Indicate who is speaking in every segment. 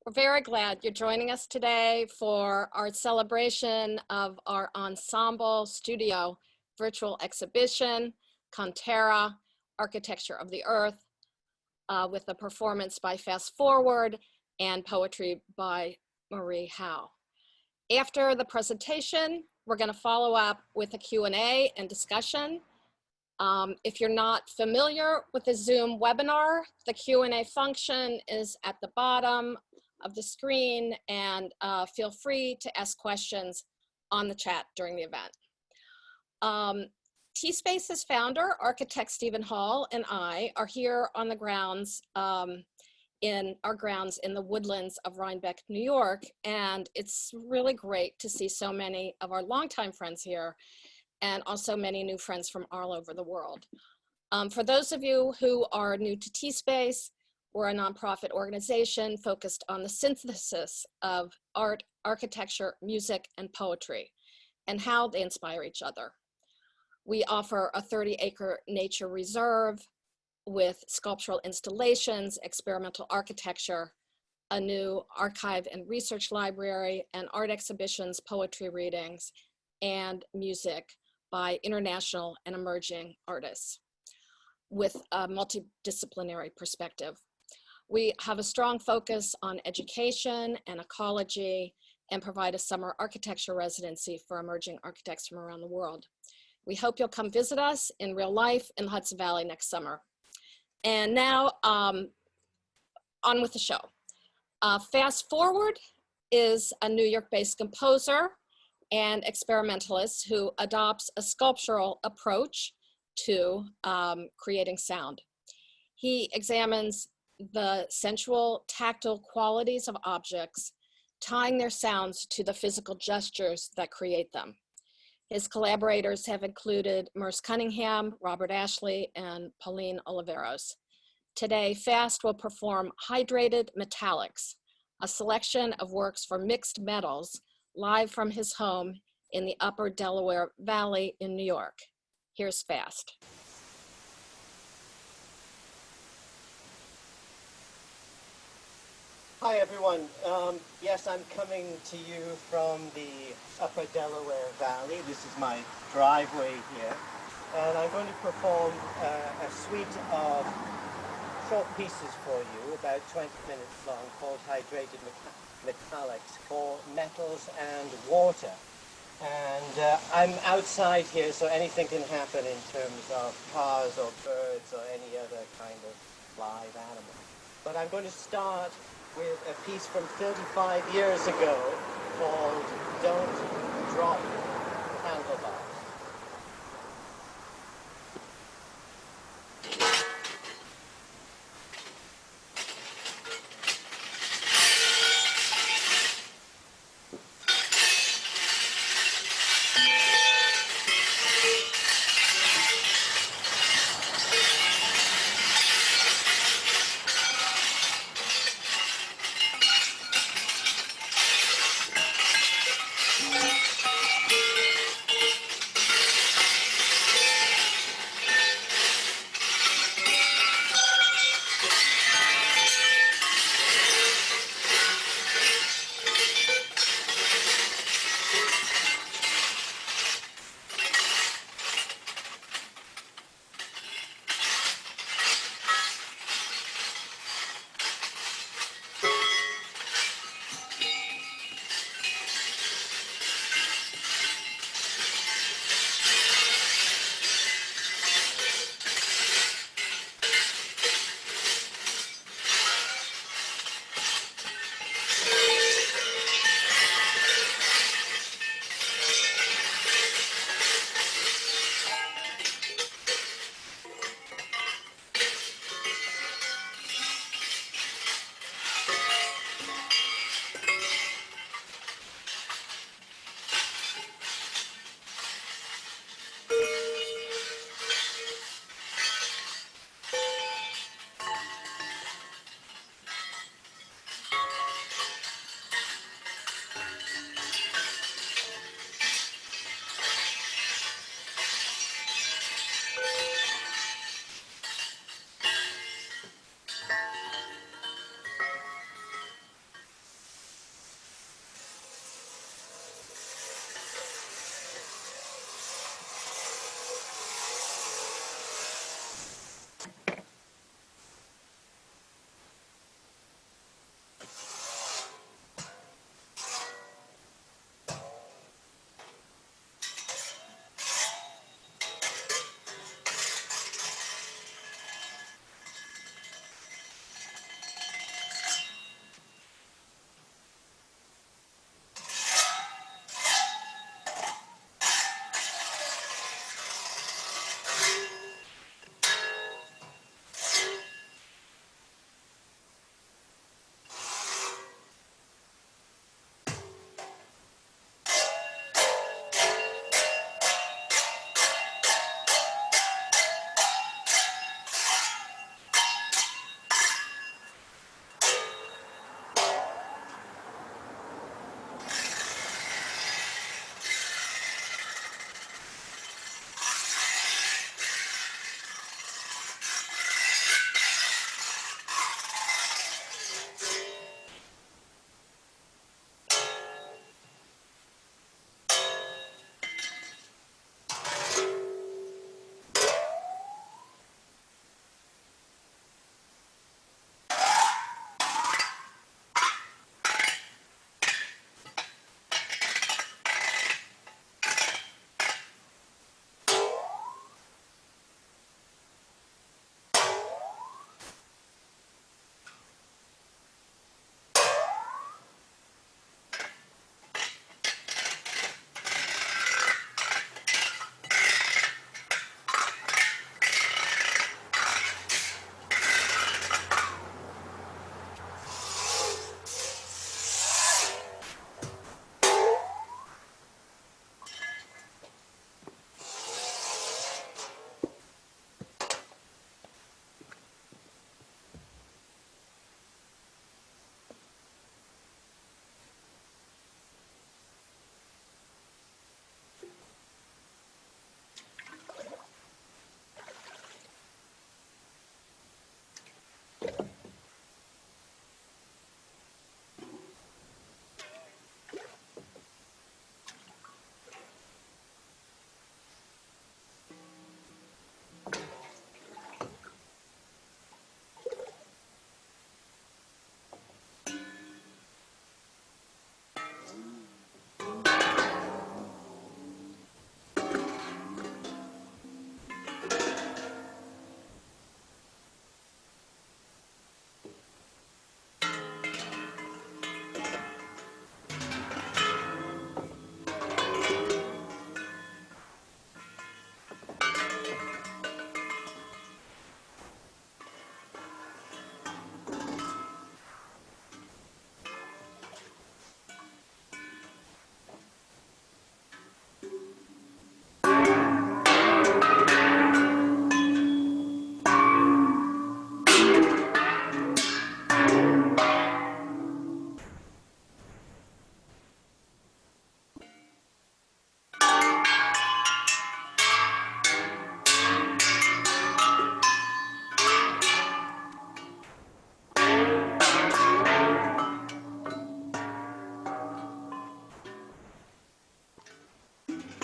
Speaker 1: We're very glad you're joining us today for our celebration of our Ensamble Studio virtual exhibition, Ca'n Terra, Architecture of the Earth, with a performance by Fast Forward and poetry by Marie Howe. After the presentation, we're going to follow up with a Q&A and discussion. If you're not familiar with the Zoom webinar, the Q&A function is at the bottom of the screen, and feel free to ask questions on the chat during the event. T-Space's founder, architect Stephen Hall, and I are here on the grounds, in the Woodlands of Rhinebeck, New York, and it's really great to see so many of our longtime friends here, and also many new friends from all over the world. For those of you who are new to T-Space, we're a nonprofit organization focused on the synthesis of art, architecture, music, and poetry, and how they inspire each other. We offer a 30-acre nature reserve with sculptural installations, experimental architecture, a new archive and research library, and art exhibitions, poetry readings, and music by international and emerging artists with a multidisciplinary perspective. We have a strong focus on education and ecology and provide a summer architecture residency for emerging architects from around the world. We hope you'll come visit us in real life in Hudson Valley next summer. And now on with the show. Fast Forward is a New York-based composer and experimentalist who adopts a sculptural approach to creating sound. He examines the sensual, tactile qualities of objects, tying their sounds to the physical gestures that create them. His collaborators have included Merce Cunningham, Robert Ashley, and Pauline Oliveros. Today, Fast will perform Hydrated Metallics, a selection of works for mixed metals, live from his home in the Upper Delaware Valley in New York. Here's Fast.
Speaker 2: Hi everyone. Yes, I'm coming to you from the Upper Delaware Valley. This is my driveway here. And I'm going to perform a suite of short pieces for you, about 20 minutes long, called Hydrated Metallics for metals and water. And I'm outside here, so anything can happen in terms of cars or birds or any other kind of live animal. But I'm going to start with a piece from 35 years ago called Don't Drop Handlebars.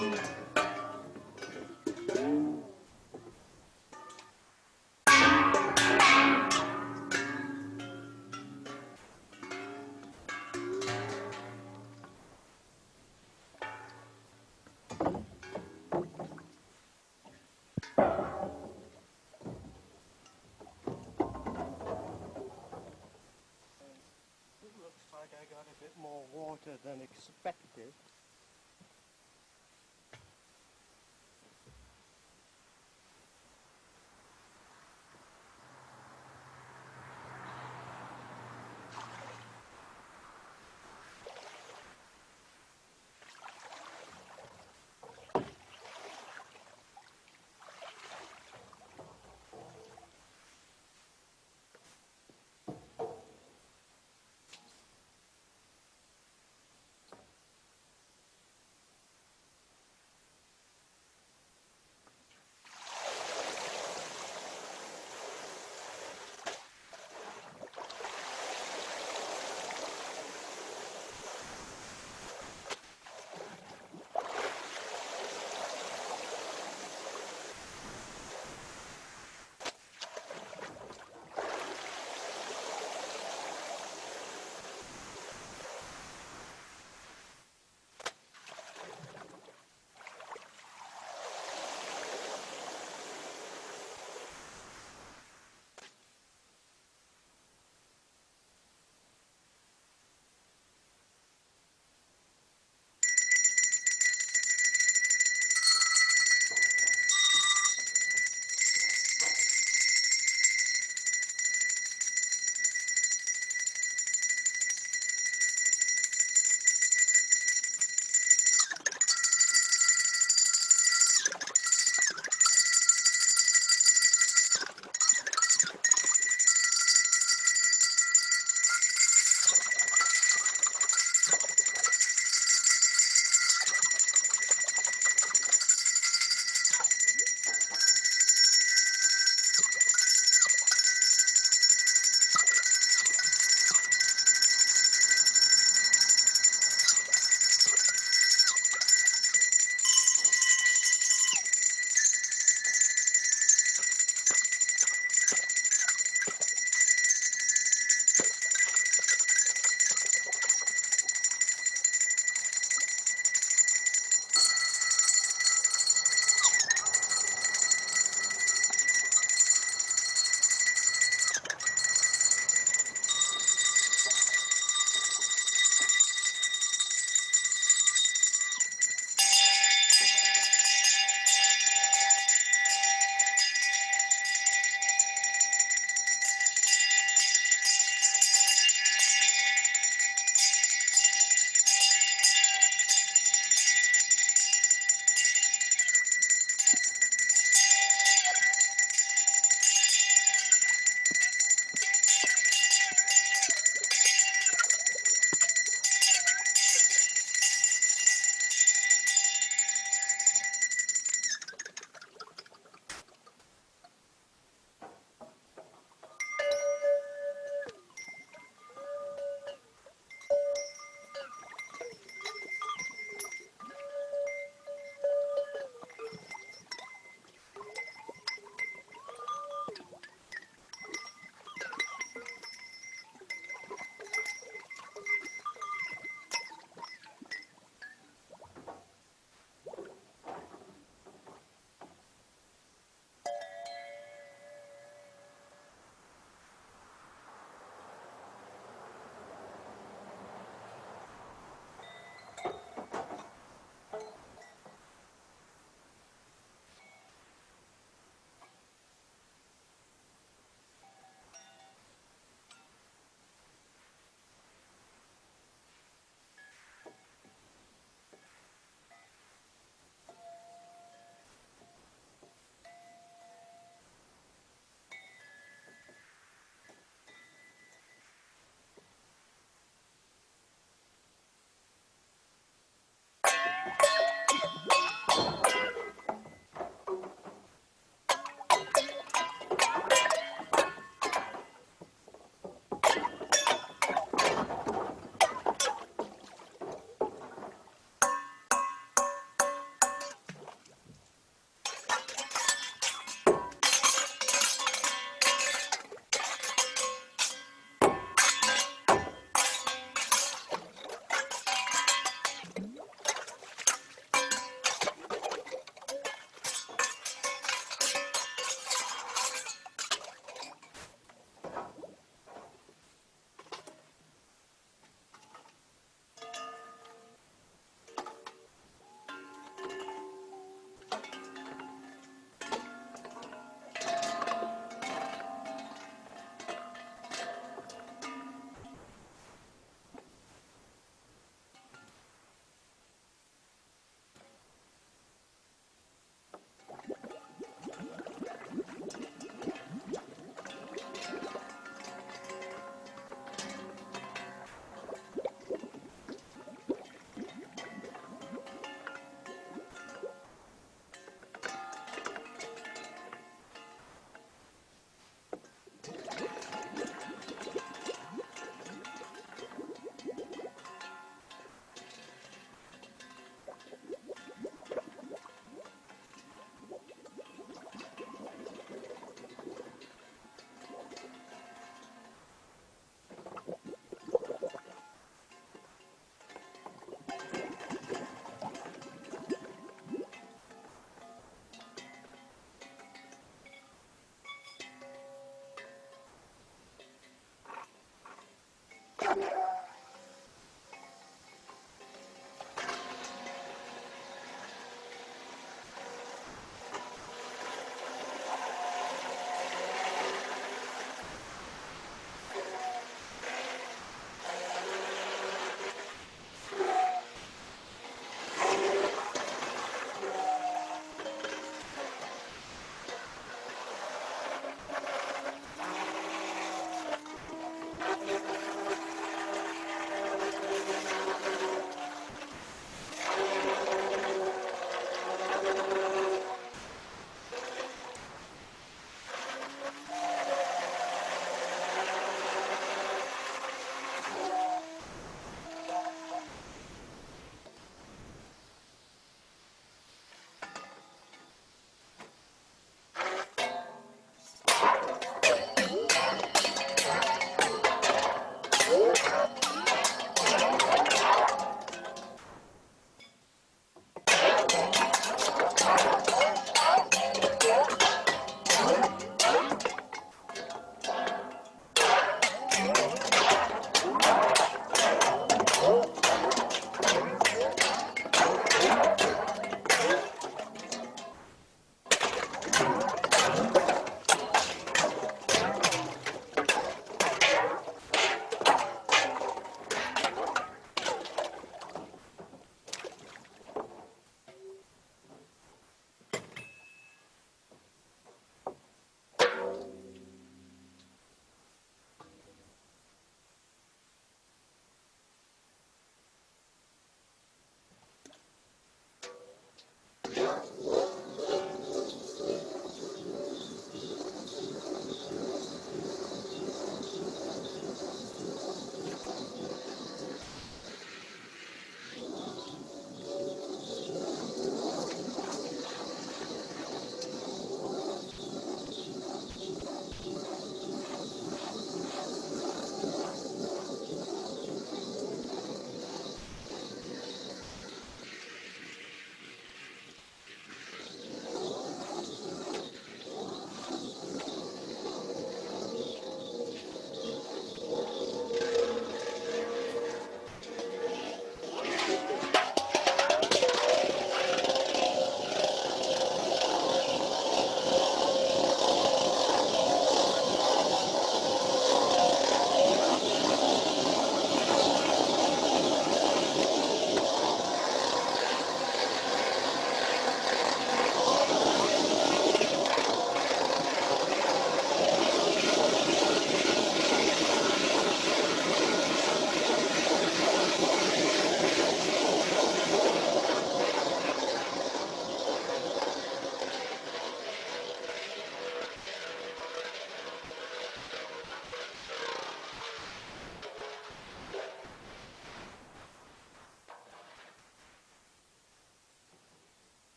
Speaker 2: It looks like I got a bit more water than expected.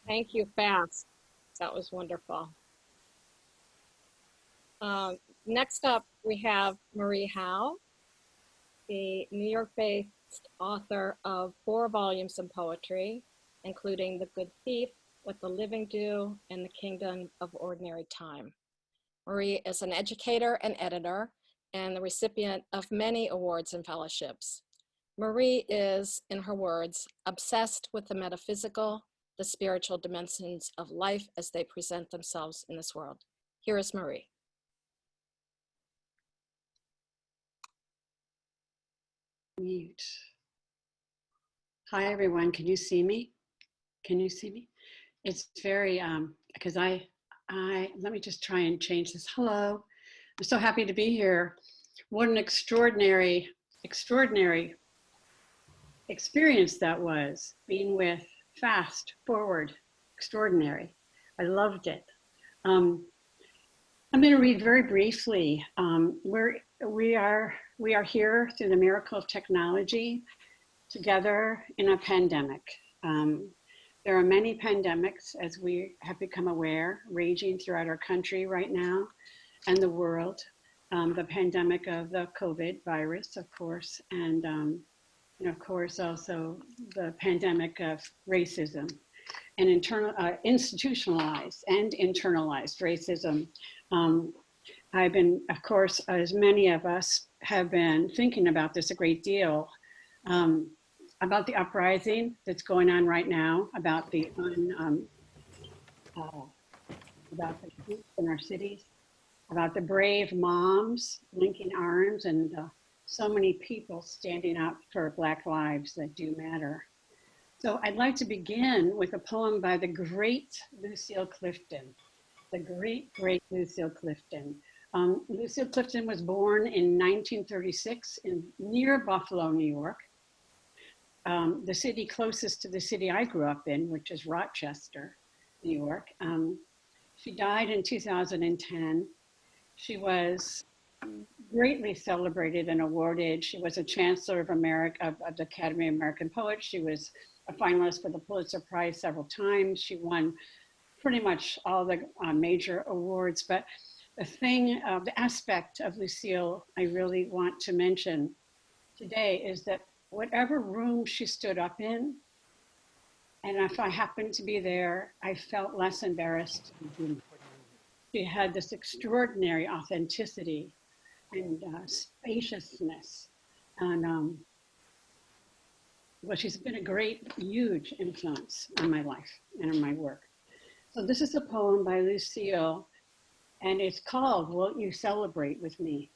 Speaker 1: Thank you, fast. That was wonderful. Next up, we have Marie Howe, the New York-based author of 4 volumes of poetry, including The Good Thief, What the Living Do, and The Kingdom of Ordinary Time. Marie is an educator and editor, and the recipient of many awards and fellowships. Marie is, in her words, obsessed with the metaphysical, the spiritual dimensions of life as they present themselves in this world. Here is Marie.
Speaker 3: Mute. Hi, everyone. Can you see me? Can you see me? It's very, because let me just try and change this. Hello. I'm so happy to be here. What an extraordinary experience that was, being with Fast Forward. Extraordinary. I loved it. I'm going to read very briefly. We are here through the miracle of technology together in a pandemic. There are many pandemics, as we have become aware, raging throughout our country right now and the world. The pandemic of the COVID virus, of course, and of course also the pandemic of racism and institutionalized and internalized racism. I've been, of course, as many of us have been thinking about this a great deal, about the uprising that's going on right now, about the youth in our cities, about the brave moms linking arms, and so many people standing up for Black lives that do matter. So I'd like to begin with a poem by the great Lucille Clifton, the great Lucille Clifton. Lucille Clifton was born in 1936 near Buffalo, New York, the city closest to the city I grew up in, which is Rochester, New York. She died in 2010. She was greatly celebrated and awarded. She was a Chancellor of the Academy of American Poets. She was a finalist for the Pulitzer Prize several times. She won pretty much all the major awards. But the aspect of Lucille I really want to mention today is that whatever room she stood up in, and if I happened to be there, I felt less embarrassed. She had this extraordinary authenticity and spaciousness. And well, she's been a great, huge influence on my life and on my work. So this is a poem by Lucille, and it's called Won't You Celebrate With Me?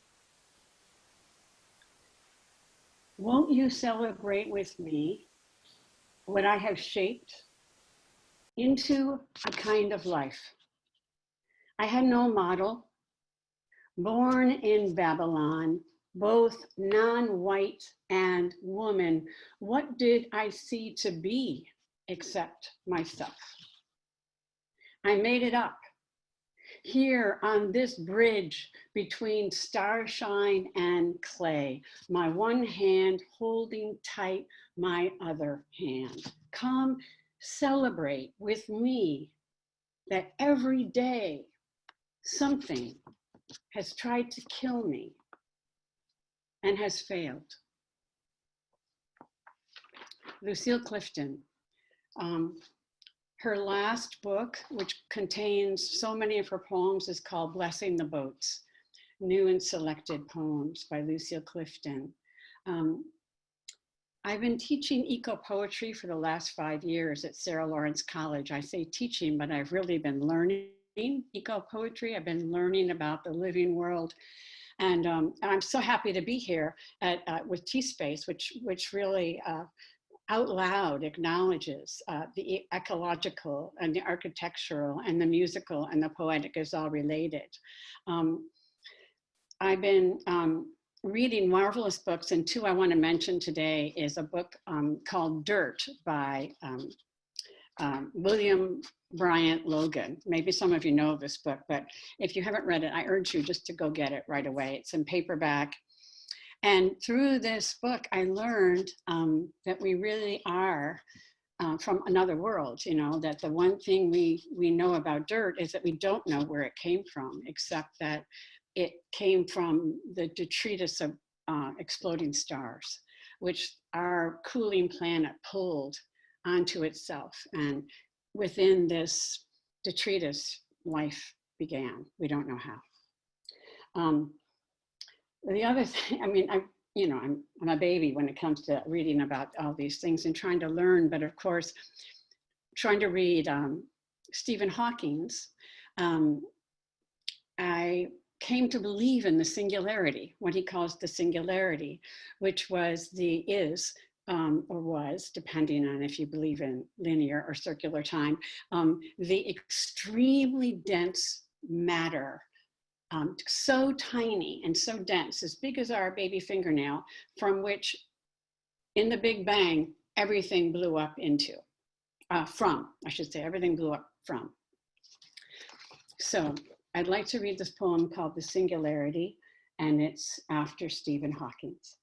Speaker 3: Won't you celebrate with me what I have shaped into a kind of life? I had no model, born in Babylon, both non-white and woman. What did I see to be except myself? I made it up here on this bridge between starshine and clay, my one hand holding tight my other hand. Come celebrate with me that every day something has tried to kill me and has failed. Lucille Clifton. Her last book, which contains so many of her poems, is called Blessing the Boats, New and Selected Poems by Lucille Clifton. I've been teaching eco-poetry for the last 5 years at Sarah Lawrence College. I say teaching, but I've really been learning eco-poetry. I've been learning about the living world. And I'm so happy to be here with T-Space, which really out loud acknowledges the ecological and the architectural and the musical and the poetic is all related. I've been reading marvelous books, and 2 I want to mention today is a book called Dirt by William Bryant Logan. Maybe some of you know this book, but if you haven't read it, I urge you just to go get it right away. It's in paperback. And through this book, I learned that we really are from another world, you know, that the one thing we know about dirt is that we don't know where it came from, except that it came from the detritus of exploding stars, which our cooling planet pulled onto itself. And within this detritus, life began. We don't know how. The other thing, I mean, I'm a baby when it comes to reading about all these things and trying to learn, but of course, trying to read Stephen Hawking's, I came to believe in the singularity, what he calls the singularity, which was the or was, depending on if you believe in linear or circular time, the extremely dense matter, so tiny and so dense, as big as our baby fingernail, from which in the Big Bang, everything blew up into, everything blew up from. So I'd like to read this poem called The Singularity, and it's after Stephen Hawking's.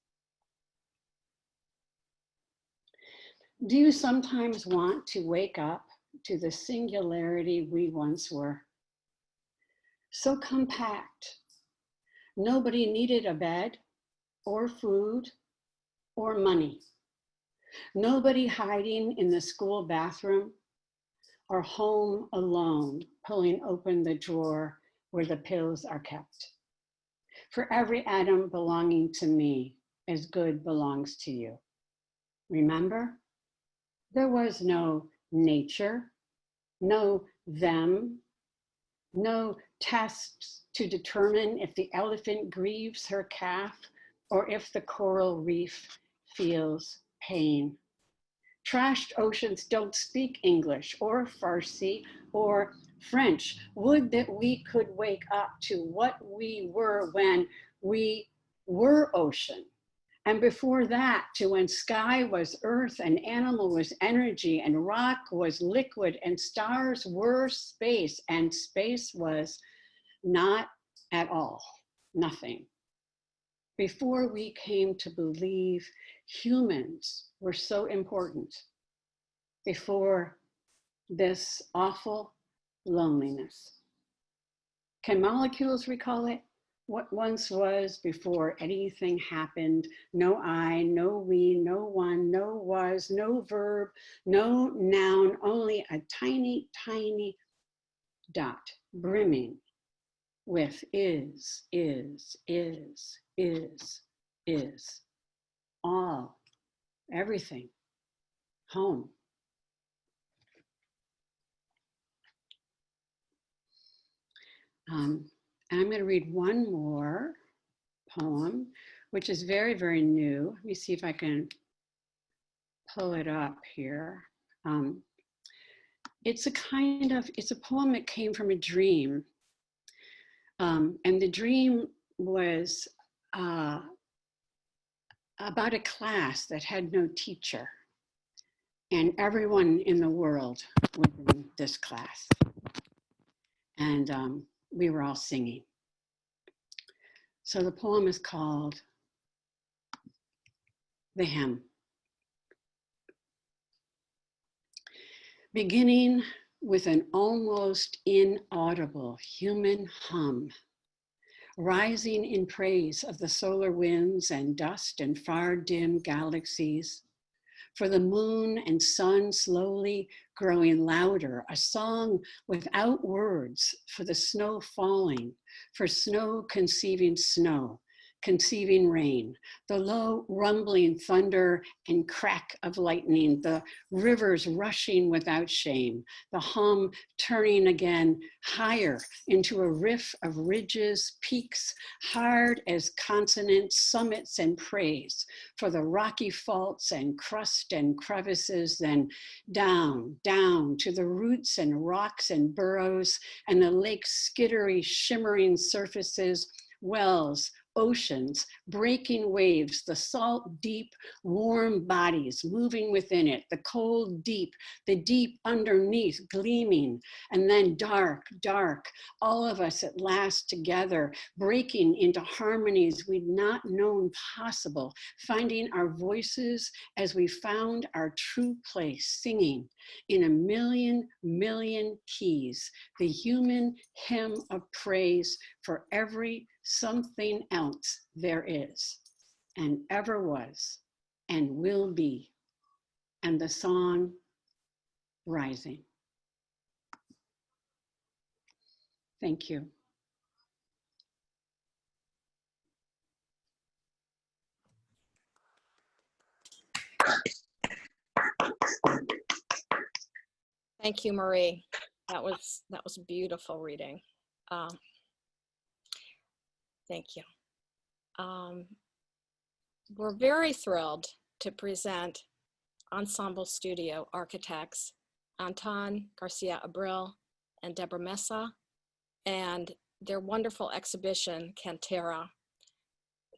Speaker 3: Do you sometimes want to wake up to the singularity we once were? So compact, nobody needed a bed or food or money. Nobody hiding in the school bathroom or home alone, pulling open the drawer where the pills are kept. For every atom belonging to me, as good belongs to you. Remember, there was no nature, no them, no tests to determine if the elephant grieves her calf or if the coral reef feels pain. Trashed oceans don't speak English or Farsi or French. Would that we could wake up to what we were when we were ocean. And before that, to when sky was earth and animal was energy and rock was liquid and stars were space and space was not at all, nothing. Before we came to believe humans were so important, before this awful loneliness. Can molecules recall it? What once was before anything happened? No I, no we, no one, no was, no verb, no noun, only a tiny, tiny dot brimming with is, all, everything, home. I'm going to read one more poem, which is very, very new. Let me see if I can pull it up here. It's a poem that came from a dream. And the dream was about a class that had no teacher. And everyone in the world was in this class. And we were all singing. So the poem is called The Hymn. Beginning with an almost inaudible human hum, rising in praise of the solar winds and dust and far dim galaxies, for the moon and sun slowly growing louder, a song without words for the snow falling, for snow conceiving rain, the low rumbling thunder and crack of lightning, the rivers rushing without shame, the hum turning again higher into a riff of ridges, peaks, hard as consonants, summits and praise, for the rocky faults and crust and crevices, then down to the roots and rocks and burrows and the lake's skittery, shimmering surfaces, wells, oceans, breaking waves, the salt, deep, warm bodies moving within it, the cold, deep, the deep underneath gleaming, and then dark, dark, all of us at last together, breaking into harmonies we'd not known possible, finding our voices as we found our true place, singing in a million, million keys, the human hymn of praise for every something else there is, and ever was, and will be, and the song rising. Thank you.
Speaker 1: Thank you, Marie. That was a beautiful reading. Thank you. We're very thrilled to present Ensamble Studio architects Anton Garcia Abril and Deborah Mesa, and their wonderful exhibition, Ca'n Terra.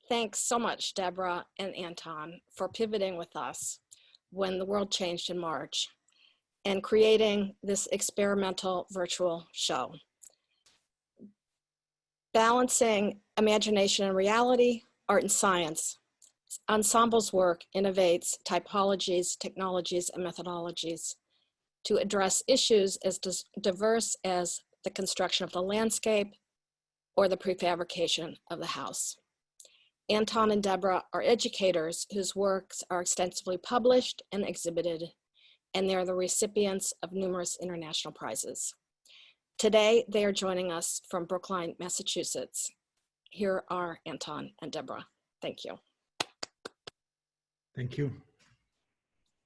Speaker 1: Thanks so much, Deborah and Anton, for pivoting with us when the world changed in March and creating this experimental virtual show. Balancing imagination and reality, art and science, Ensemble's work innovates typologies, technologies, and methodologies to address issues as diverse as the construction of the landscape or the prefabrication of the house. Anton and Deborah are educators whose works are extensively published and exhibited, and they're the recipients of numerous international prizes. Today, they are joining us from Brookline, Massachusetts. Here are Anton and Deborah. Thank you.
Speaker 4: Thank you.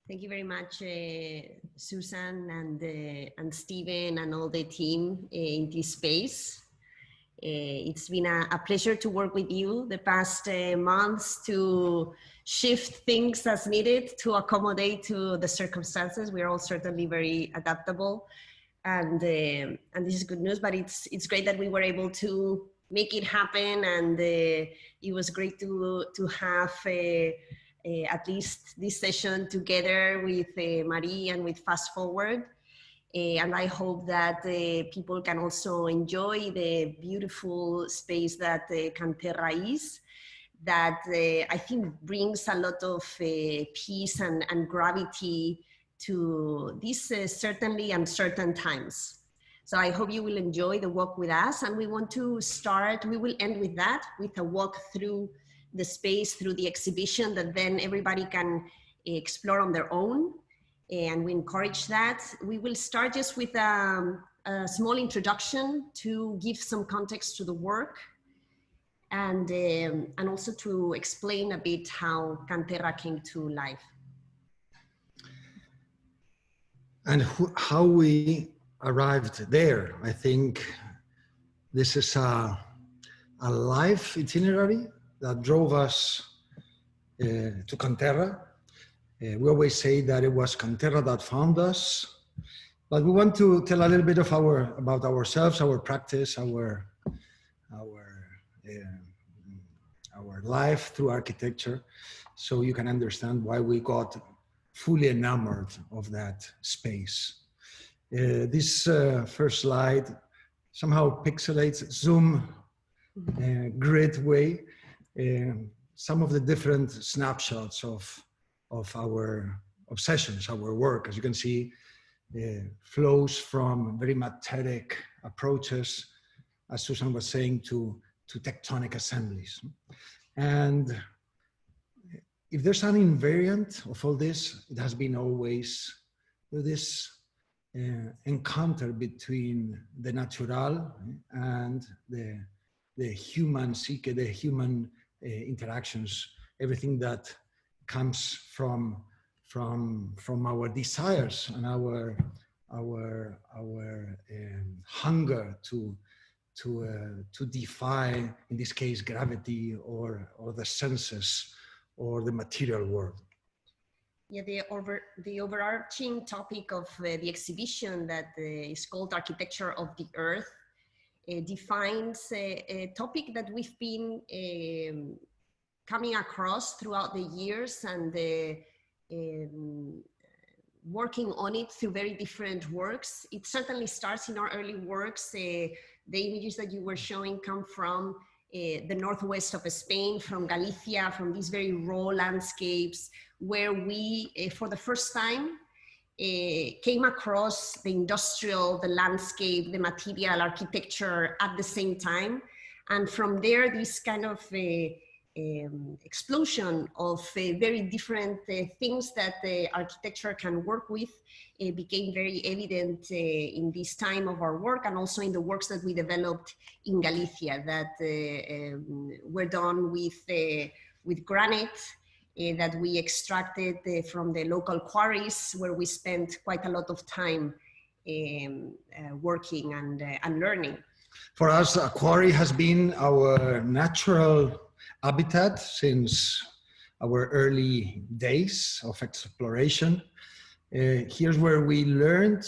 Speaker 5: Thank you very much, Susan and Stephen and all the team in this space. It's been a pleasure to work with you the past months to shift things as needed to accommodate to the circumstances. We are all certainly very adaptable, and this is good news. But it's great that we were able to make it happen, and it was great to have at least this session together with Marie and with Fast Forward. And I hope that people can also enjoy the beautiful space that Ca'n Terra is, that I think brings a lot of peace and gravity to these certainly uncertain times. So I hope you will enjoy the walk with us. And we want to start, we will end with that, with a walk through the space, through the exhibition that then everybody can explore on their own. And we encourage that. We will start just with a small introduction to give some context to the work, and also to explain a bit how Ca'n Terra came to life.
Speaker 4: And how we arrived there. I think this is a life itinerary that drove us to Ca'n Terra. We always say that it was Ca'n Terra that found us, but we want to tell a little bit of about ourselves, our practice, our life through architecture, so you can understand why we got fully enamored of that space. This first slide somehow pixelates, zoom, grid way, some of the different snapshots of our obsessions, our work. As you can see, flows from very materic approaches, as Susan was saying, to tectonic assemblies. And if there's an invariant of all this, it has been always this encounter between the natural and the human psyche, the human interactions, everything that comes from our desires and our hunger to defy, in this case, gravity or the senses or the material world.
Speaker 5: Yeah, the overarching topic of the exhibition that is called Architecture of the Earth defines a topic that we've been coming across throughout the years and working on it through very different works. It certainly starts in our early works. The images that you were showing come from the northwest of Spain, from Galicia, from these very raw landscapes where we, for the first time, came across the industrial, the landscape, the material, architecture at the same time. And from there, this kind of explosion of very different things that the architecture can work with became very evident in this time of our work, and also in the works that we developed in Galicia that were done with granite that we extracted from the local quarries, where we spent quite a lot of time working and learning.
Speaker 4: For us, a quarry has been our natural habitat since our early days of exploration. Here's where we learned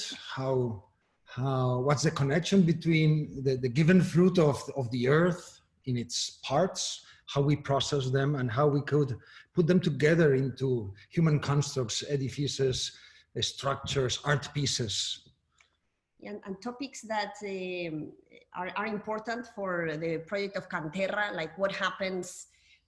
Speaker 4: what's the connection between the given fruit of the earth in its parts, how we process them, and how we could put them together into human constructs, edifices, structures, art pieces.
Speaker 5: And topics that are important for the project of Ca'n Terra, like what happens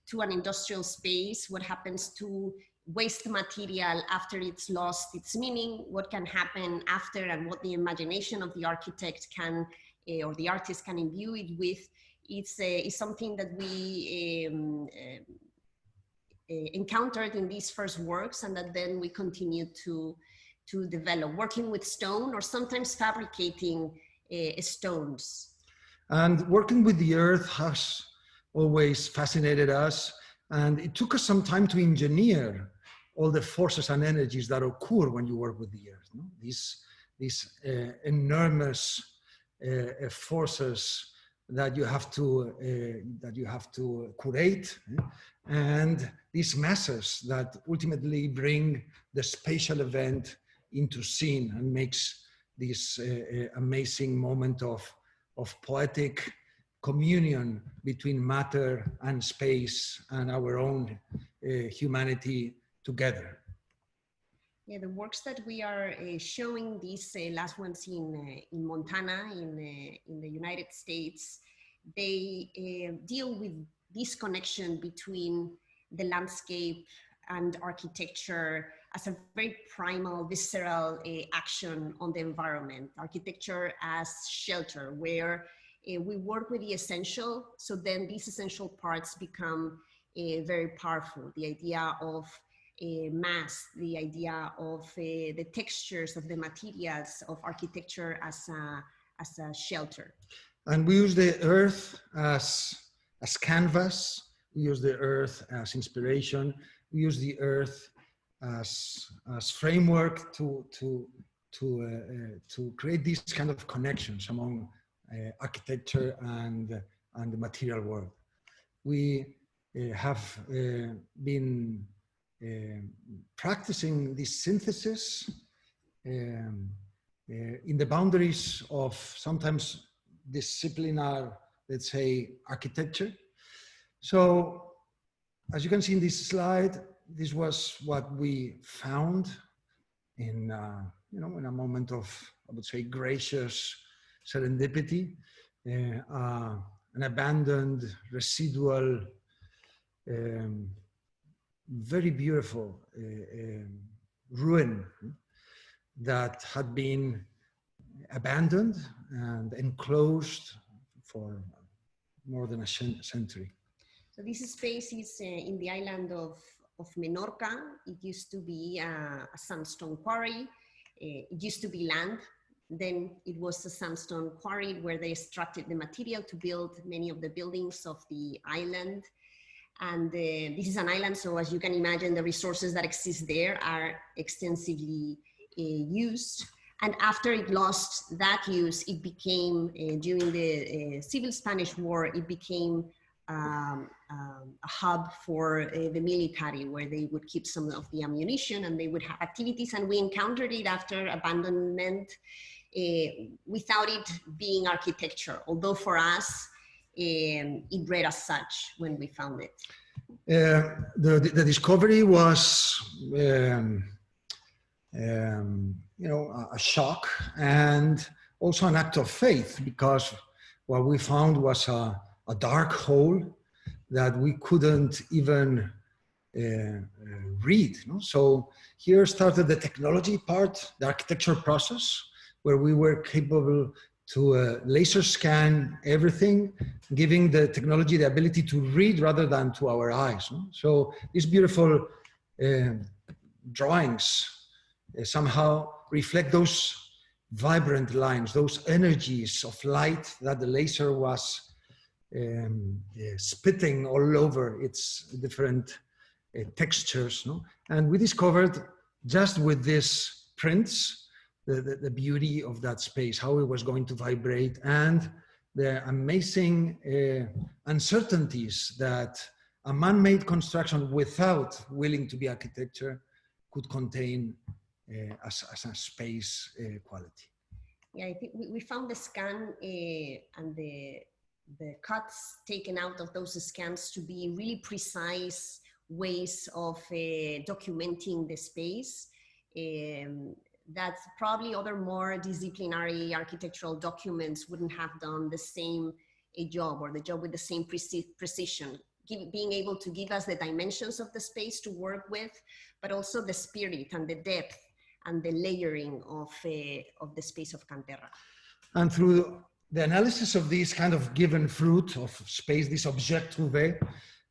Speaker 5: to an industrial space, what happens to waste material after it's lost its meaning, what can happen after, and what the imagination of the architect can, or the artist can imbue it with. It's something that we encountered in these first works, and that then we continued to develop, working with stone or sometimes fabricating stones.
Speaker 4: And working with the earth has always fascinated us, and it took us some time to engineer all the forces and energies that occur when you work with the earth. No? These enormous forces that you have to curate, and these masses that ultimately bring the spatial event into scene and makes this amazing moment of poetic communion between matter and space and our own humanity together.
Speaker 5: Yeah, the works that we are showing, these last ones in Montana, in the United States, they deal with this connection between the landscape and architecture as a very primal, visceral action on the environment. Architecture as shelter, where we work with the essential, so then these essential parts become very powerful. The idea of mass, the idea of the textures of the materials of architecture as a shelter.
Speaker 4: And we use the earth as canvas. We use the earth as inspiration. We use the earth as framework to create these kind of connections among architecture and the material world. We have been practicing this synthesis in the boundaries of sometimes disciplinar, let's say, architecture. So, as you can see in this slide, this was what we found in in a moment of, I would say, gracious serendipity, an abandoned residual, very beautiful ruin that had been abandoned and enclosed for more than a century.
Speaker 5: So this space is in the island of Menorca. It used to be a sandstone quarry. It used to be land. Then it was a sandstone quarry where they extracted the material to build many of the buildings of the island. And this is an island, so as you can imagine, the resources that exist there are extensively used. And after it lost that use, it became, during the Civil Spanish War, it became a hub for the military, where they would keep some of the ammunition and they would have activities. And we encountered it after abandonment without it being architecture, although for us, it read as such when we found it.
Speaker 4: The discovery was, a shock and also an act of faith, because what we found was a dark hole that we couldn't even read. So here started the technology part, the architecture process, where we were capable to laser scan everything, giving the technology the ability to read rather than to our eyes. So these beautiful drawings somehow reflect those vibrant lines, those energies of light that the laser was spitting all over its different textures. And we discovered just with these prints the beauty of that space, how it was going to vibrate, and the amazing uncertainties that a man-made construction without willing to be architecture could contain as a space quality.
Speaker 5: Yeah, I think we found the scan and the cuts taken out of those scans to be really precise ways of documenting the space. That probably other more disciplinary architectural documents wouldn't have done the same job, or the job with the same precision, being able to give us the dimensions of the space to work with, but also the spirit and the depth and the layering of the space of Ca'n Terra.
Speaker 4: And through the analysis of this kind of given fruit of space, this objet trouvé,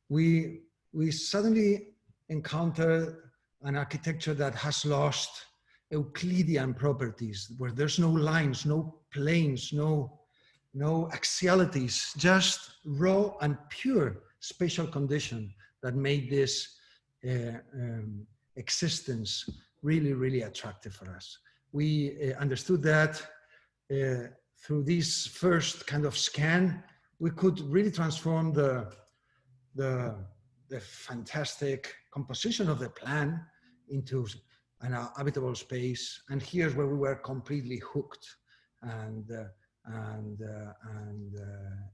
Speaker 4: we suddenly encounter an architecture that has lost Euclidean properties, where there's no lines, no planes, no axialities, just raw and pure spatial condition that made this existence really, really attractive for us. We understood that through this first kind of scan, we could really transform the fantastic composition of the plan into an habitable space. And here's where we were completely hooked and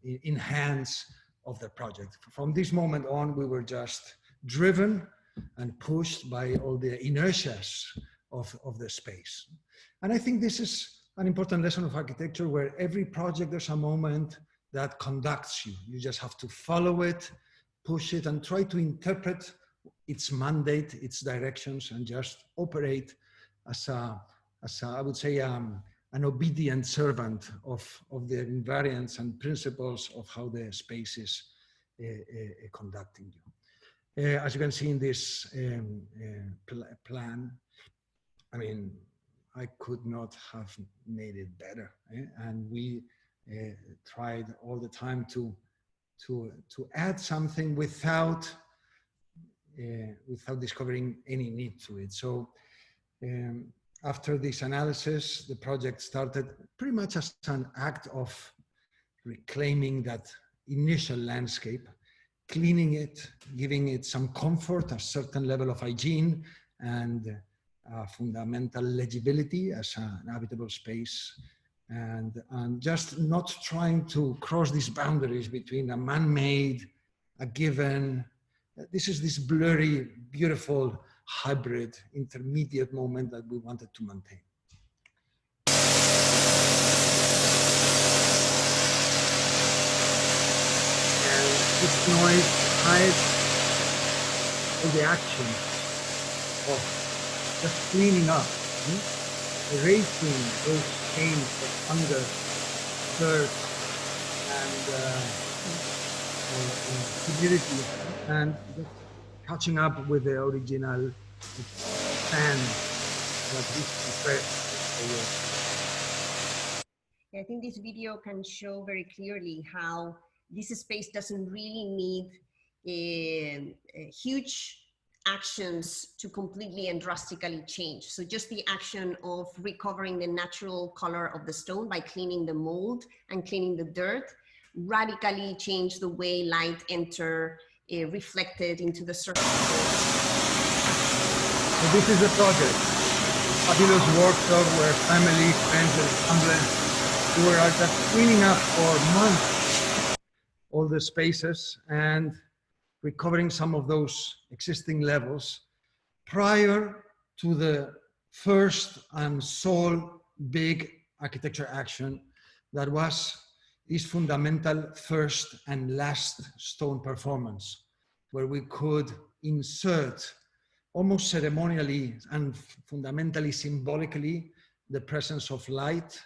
Speaker 4: in hands of the project. From this moment on, we were just driven and pushed by all the inertias of the space. And I think this is an important lesson of architecture, where every project, there's a moment that conducts you. You just have to follow it, push it, and try to interpret its mandate, its directions, and just operate as I would say, an obedient servant of the invariants and principles of how the space is conducting you. As you can see in this plan, I mean, I could not have made it better. And we tried all the time to add something without discovering any need to it. So after this analysis, the project started pretty much as an act of reclaiming that initial landscape, cleaning it, giving it some comfort, a certain level of hygiene, and fundamental legibility as an habitable space, and just not trying to cross these boundaries between a man-made, a given. This is this blurry, beautiful, hybrid, intermediate moment that we wanted to maintain. And this noise hides all the action of just cleaning up, erasing those stains of hunger, thirst, and humidity, and just catching up with the original sand that is compressed.
Speaker 5: I think this video can show very clearly how this space doesn't really need huge actions to completely and drastically change. So just the action of recovering the natural color of the stone by cleaning the mold and cleaning the dirt radically change the way light enter reflected into the surface.
Speaker 4: So this is the project. fabulous workshop where family, friends, and ensemble were just cleaning up for months all the spaces and recovering some of those existing levels prior to the first and sole big architecture action that was this fundamental first and last stone performance, where we could insert almost ceremonially and fundamentally symbolically the presence of light,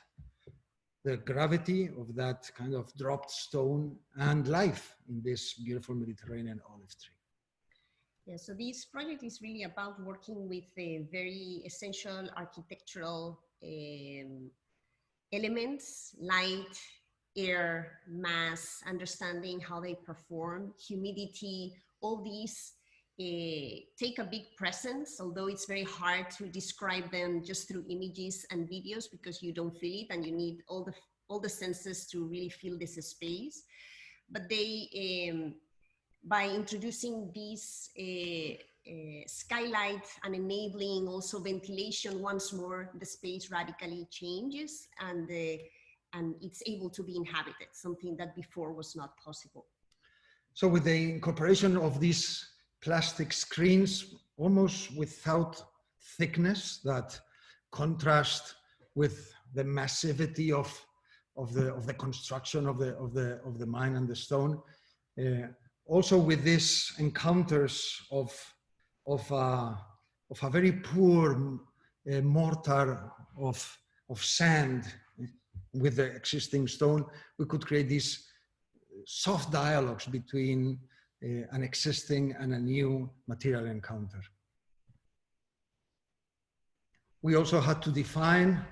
Speaker 4: the gravity of that kind of dropped stone, and life in this beautiful Mediterranean olive tree.
Speaker 5: Yeah, so this project is really about working with very essential architectural elements: light, air, mass, understanding how they perform, humidity. All these take a big presence, although it's very hard to describe them just through images and videos because you don't feel it and you need all the senses to really feel this space. But they, by introducing these skylight and enabling also ventilation once more, the space radically changes and it's able to be inhabited, something that before was not possible.
Speaker 4: So with the incorporation of these plastic screens, almost without thickness, that contrast with the massivity of the construction of the mine and the stone, also with these encounters of a very poor mortar of sand with the existing stone, we could create these soft dialogues between an existing and a new material encounter. We also had to define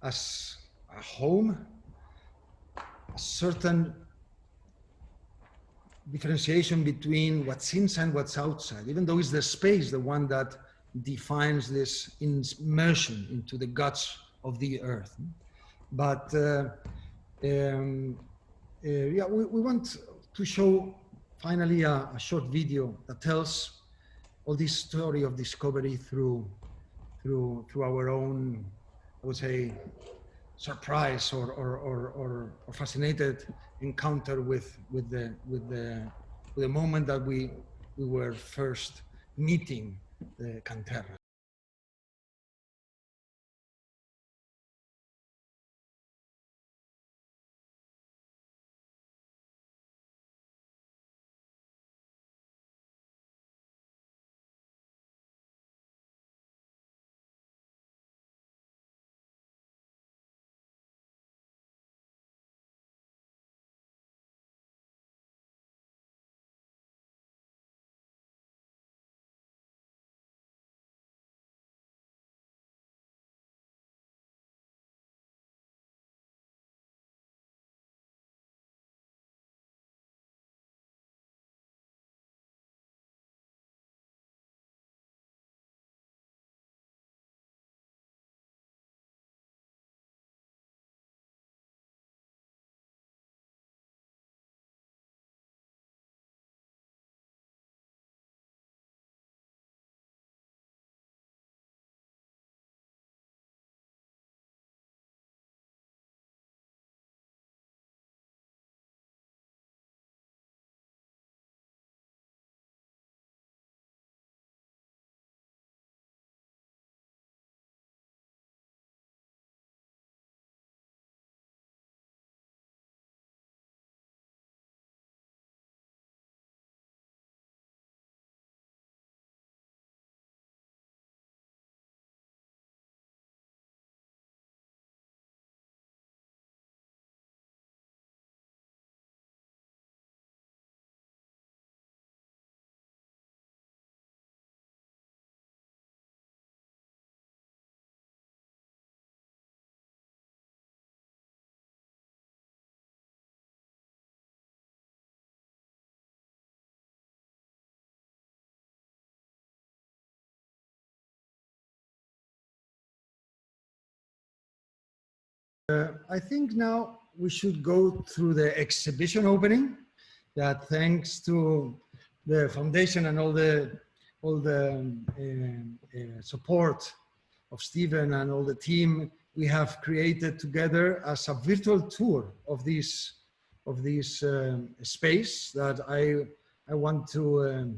Speaker 4: as a home a certain differentiation between what's inside and what's outside, even though it's the space, the one that defines this immersion into the guts of the earth. But yeah, we want to show finally a short video that tells all this story of discovery through our own, I would say, surprise or fascinated encounter with the moment that we were first meeting the Ca'n Terra. I think now we should go through the exhibition opening. That thanks to the foundation and all the support Stephen and all the team, we have created together as a virtual tour of this space that I want to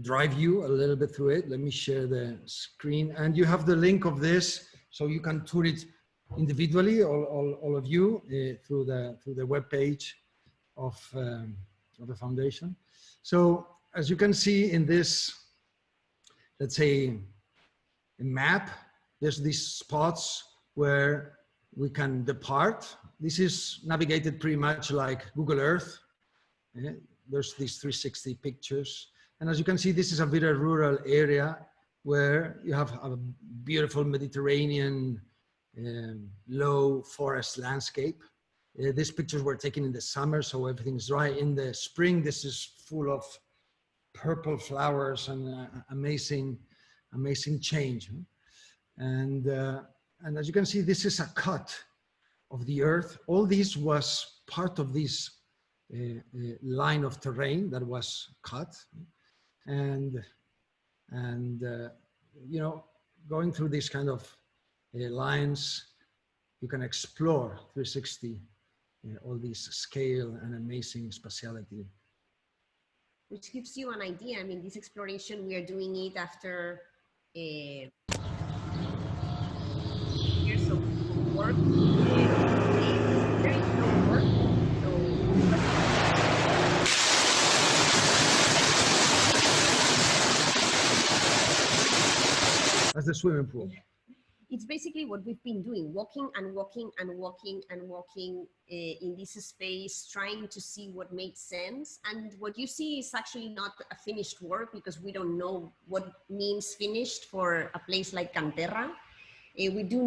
Speaker 4: drive you a little bit through it. Let me share the screen, and you have the link of this, so you can tour it individually, all of you, through the web page of the foundation. So as you can see in this, let's say, a map, there's these spots where we can depart. This is navigated pretty much like Google Earth. There's these 360 pictures. And as you can see, this is a very rural area where you have a beautiful Mediterranean low forest landscape. These pictures were taken in the summer, so everything's dry. In the spring, this is full of purple flowers and amazing change. And as you can see, this is a cut of the earth. All this was part of this line of terrain that was cut. And you know, going through these kind of lines, you can explore 360 all this scale and amazing spatiality.
Speaker 5: Which gives you an idea. I mean, this exploration, we are doing it after years of work. Very slow work.
Speaker 4: That's the swimming pool.
Speaker 5: It's basically what we've been doing, walking and walking and walking and walking in this space, trying to see what makes sense. And what you see is actually not a finished work, because we don't know what means finished for a place like Ca'n Terra. We do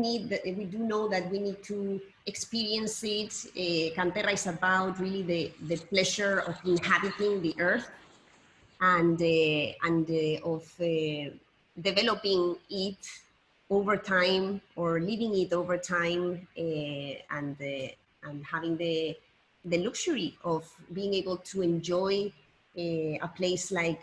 Speaker 5: know that we need to experience it. Ca'n Terra is about really the pleasure of inhabiting the earth and of developing it over time, or living it over time, and having the luxury of being able to enjoy a place like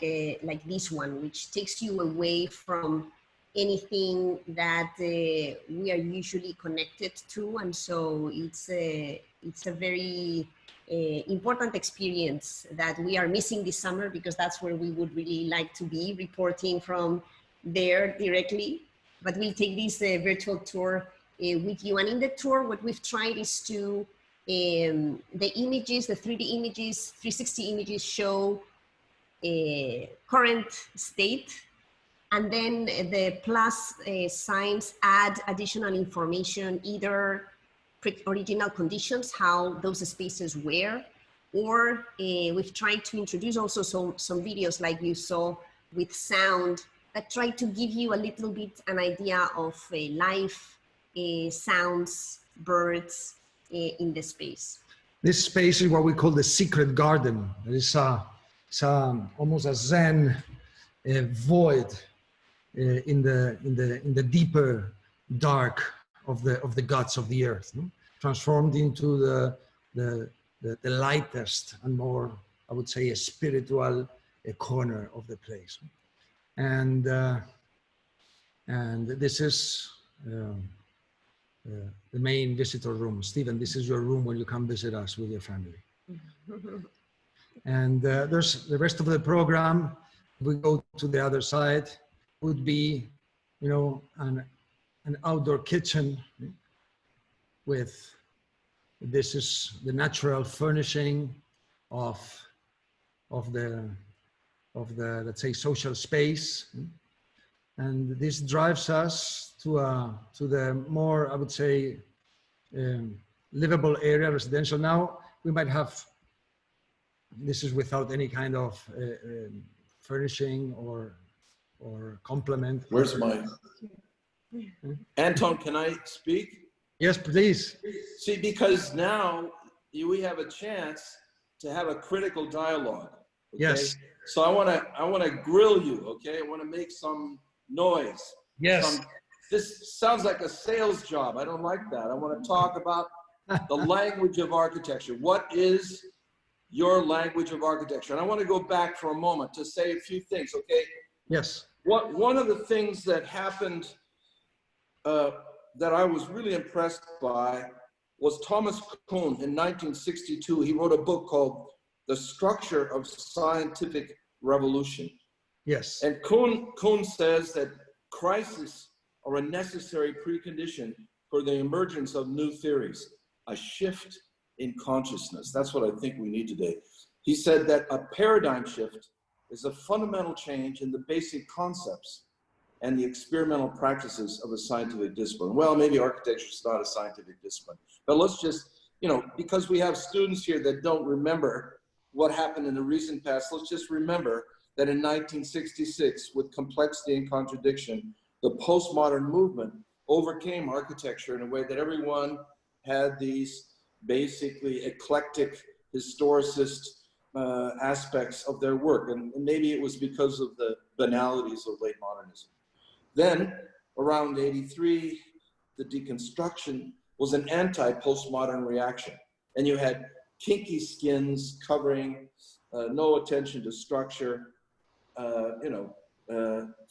Speaker 5: this one, which takes you away from anything that we are usually connected to. And so it's a very important experience that we are missing this summer, because that's where we would really like to be, reporting from there directly. But we'll take this virtual tour with you. And in the tour, what we've tried is to, the images, the 3D images, 360 images show current state. And then the plus signs add additional information, either original conditions, how those spaces were, or we've tried to introduce also some videos like you saw with sound, that try to give you a little bit an idea of life, sounds, birds in the space.
Speaker 4: This space is what we call the secret garden. It's almost a Zen void in the deeper dark of the guts of the earth, no? Transformed into the lightest and more, I would say, a spiritual corner of the place. And this is the main visitor room. Stephen, this is your room when you come visit us with your family. And there's the rest of the program. We go to the other side, would be, you know, an outdoor kitchen with, this is the natural furnishing of the let's say social space, and this drives us to the more, I would say, livable area, residential. Now we might have, this is without any kind of furnishing or complement.
Speaker 6: Where's my Anton? Can I speak?
Speaker 4: Yes, please.
Speaker 6: See, because now we have a chance to have a critical dialogue. Okay?
Speaker 4: Yes.
Speaker 6: So I want to grill you, okay? I want to make some noise.
Speaker 4: Yes.
Speaker 6: This sounds like a sales job. I don't like that. I want to talk about the language of architecture. What is your language of architecture? And I want to go back for a moment to say a few things, okay?
Speaker 4: Yes.
Speaker 6: One of the things that happened that I was really impressed by was Thomas Kuhn in 1962. He wrote a book called The Structure of Scientific Revolution.
Speaker 4: Yes.
Speaker 6: And Kuhn says that crises are a necessary precondition for the emergence of new theories, a shift in consciousness. That's what I think we need today. He said that a paradigm shift is a fundamental change in the basic concepts and the experimental practices of a scientific discipline. Well, maybe architecture is not a scientific discipline, but let's just, you know, because we have students here that don't remember what happened in the recent past, let's just remember that in 1966, with complexity and contradiction, the postmodern movement overcame architecture in a way that everyone had these basically eclectic historicist aspects of their work. And maybe it was because of the banalities of late modernism. Then, around 83, the deconstruction was an anti-postmodern reaction. And you had kinky skins covering, no attention to structure,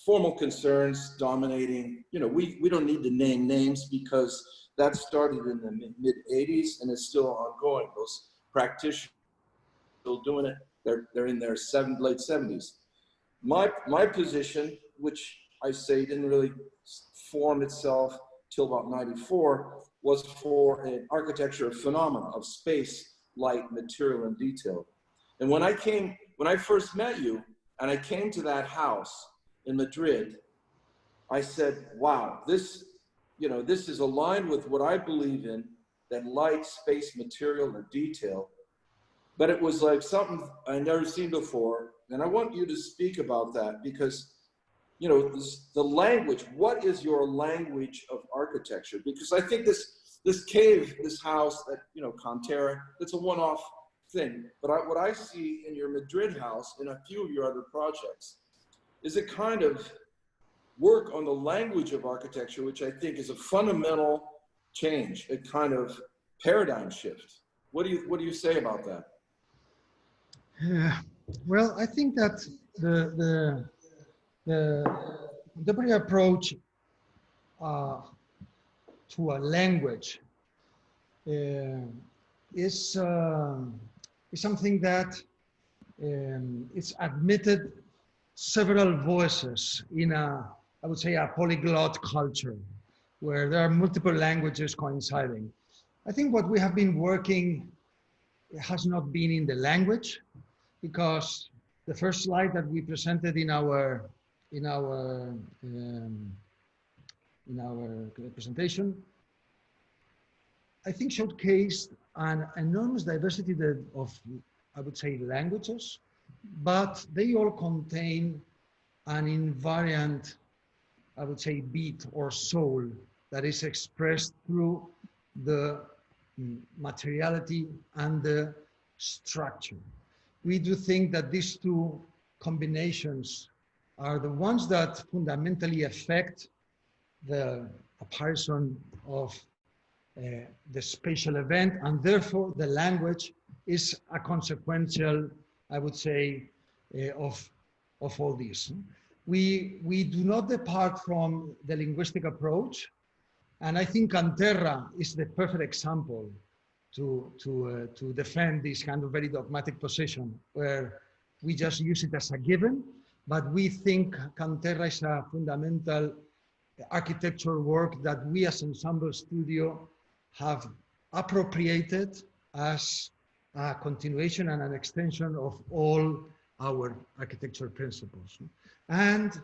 Speaker 6: formal concerns dominating. You know, we don't need to name names because that started in the mid-80s and is still ongoing. Those practitioners still doing it. They're in their late 70s. My position, which I say didn't really form itself till about 94, was for an architecture phenomena of space, light, material, and detail. And when I first met you, and I came to that house in Madrid, I said, wow, this is aligned with what I believe in, that light, space, material, and detail. But it was like something I never seen before. And I want you to speak about that because, you know, the language, what is your language of architecture? Because I think this cave, this house that, you know, Ca'n Terra, it's a one-off thing. But what I see in your Madrid house, in a few of your other projects, is a kind of work on the language of architecture, which I think is a fundamental change, a kind of paradigm shift. What do you say about that?
Speaker 4: Well, I think that the contemporary approach to a language is something that it's admitted several voices in I would say, a polyglot culture where there are multiple languages coinciding. I think what we have been working has not been in the language, because the first slide that we presented in our presentation, I think showcased an enormous diversity of, I would say, languages, but they all contain an invariant, I would say, beat or soul that is expressed through the materiality and the structure. We do think that these two combinations are the ones that fundamentally affect the apparition of the spatial event, and therefore the language is a consequential, I would say, of all this. We do not depart from the linguistic approach, and I think Ca'n Terra is the perfect example to defend this kind of very dogmatic position, where we just use it as a given, but we think Ca'n Terra is a fundamental architectural work that we as Ensamble Studio have appropriated as a continuation and an extension of all our architectural principles, and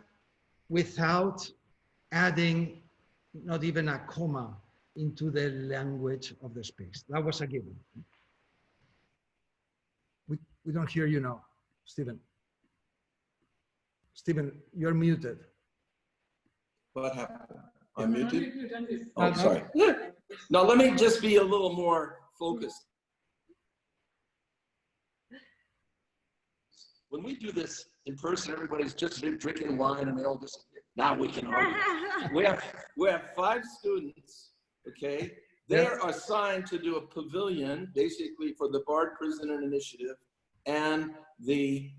Speaker 4: without adding not even a comma into the language of the space. That was a given. We don't hear you now, Stephen. Stephen, you're muted.
Speaker 6: What happened? I'm muted? Oh, sorry. Now let me just be a little more focused. When we do this in person, everybody's just drinking wine and they all just, now we can argue. We have 5 students, okay? They're assigned to do a pavilion, basically for the Bard Prisoner Initiative and the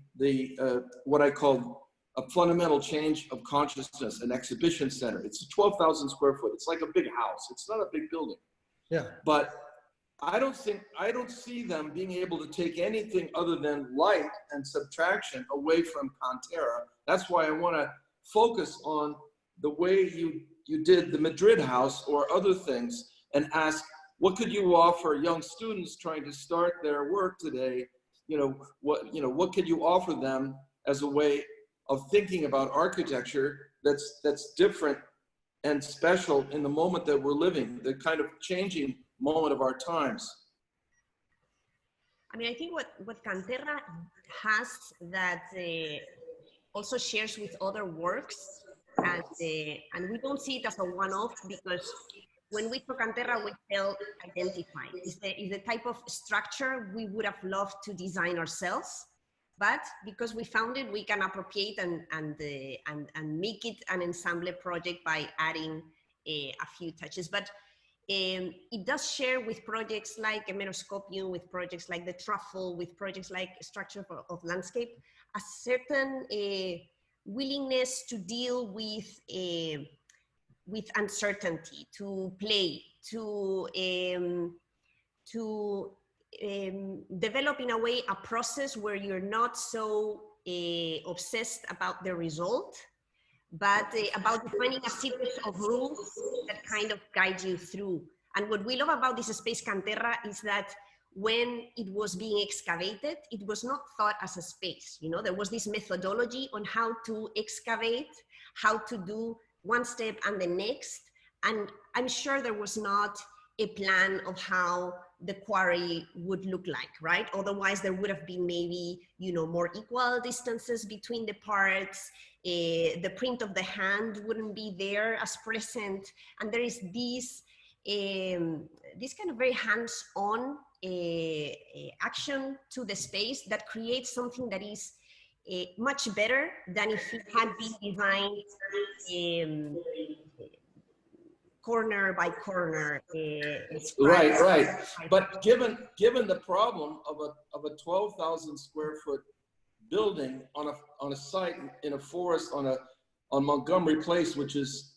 Speaker 6: what I call a fundamental change of consciousness, an exhibition center. It's 12,000 square foot. It's like a big house. It's not a big building.
Speaker 4: Yeah.
Speaker 6: But I don't see them being able to take anything other than light and subtraction away from Ca'n Terra. That's why I want to focus on the way you did the Madrid house or other things, and ask, what could you offer young students trying to start their work today? What could you offer them as a way of thinking about architecture that's different and special in the moment that we're living, the kind of changing moment of our times?
Speaker 5: I mean, I think what Ca'n Terra has that also shares with other works, and we don't see it as a one-off, because when we took Ca'n Terra, we felt identified. It's the type of structure we would have loved to design ourselves, but because we found it, we can appropriate and make it an ensemble project by adding a few touches. But it does share with projects like a Menoscopium, with projects like the Truffle, with projects like Structure of Landscape, a certain willingness to deal with uncertainty, to play, to develop in a way a process where you're not so obsessed about the result, but about defining a series of rules that kind of guide you through. And what we love about this space, Ca'n Terra, is that when it was being excavated, it was not thought as a space. There was this methodology on how to excavate, how to do one step and the next. And I'm sure there was not a plan of how the quarry would look like, right? Otherwise, there would have been maybe, more equal distances between the parts. The print of the hand wouldn't be there as present. And there is this kind of very hands-on action to the space that creates something that is much better than if it had been designed corner by corner.
Speaker 6: Right. But given the problem of a 12,000 square foot building on a site in a forest on Montgomery Place, which is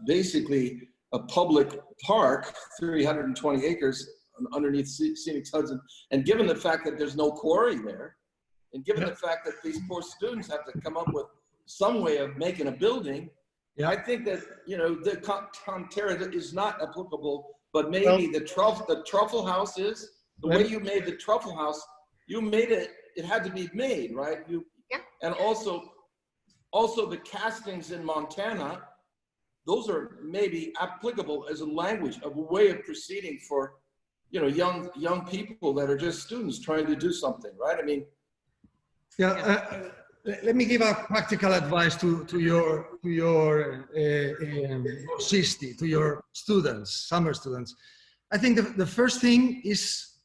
Speaker 6: basically a public park, 320 acres underneath scenic Hudson, and given the fact that there's no quarry there, and given the fact that these poor students have to come up with some way of making a building, I think that the Ca'n Terra is not applicable, but maybe the truffle house is. The way you made the truffle house, you made it. It had to be made, right? And also the castings in Montana. Those are maybe applicable as a language, of a way of proceeding for young people that are just students trying to do something, right? I mean,
Speaker 4: let me give a practical advice to your sisti, to your students, summer students. I think the first thing is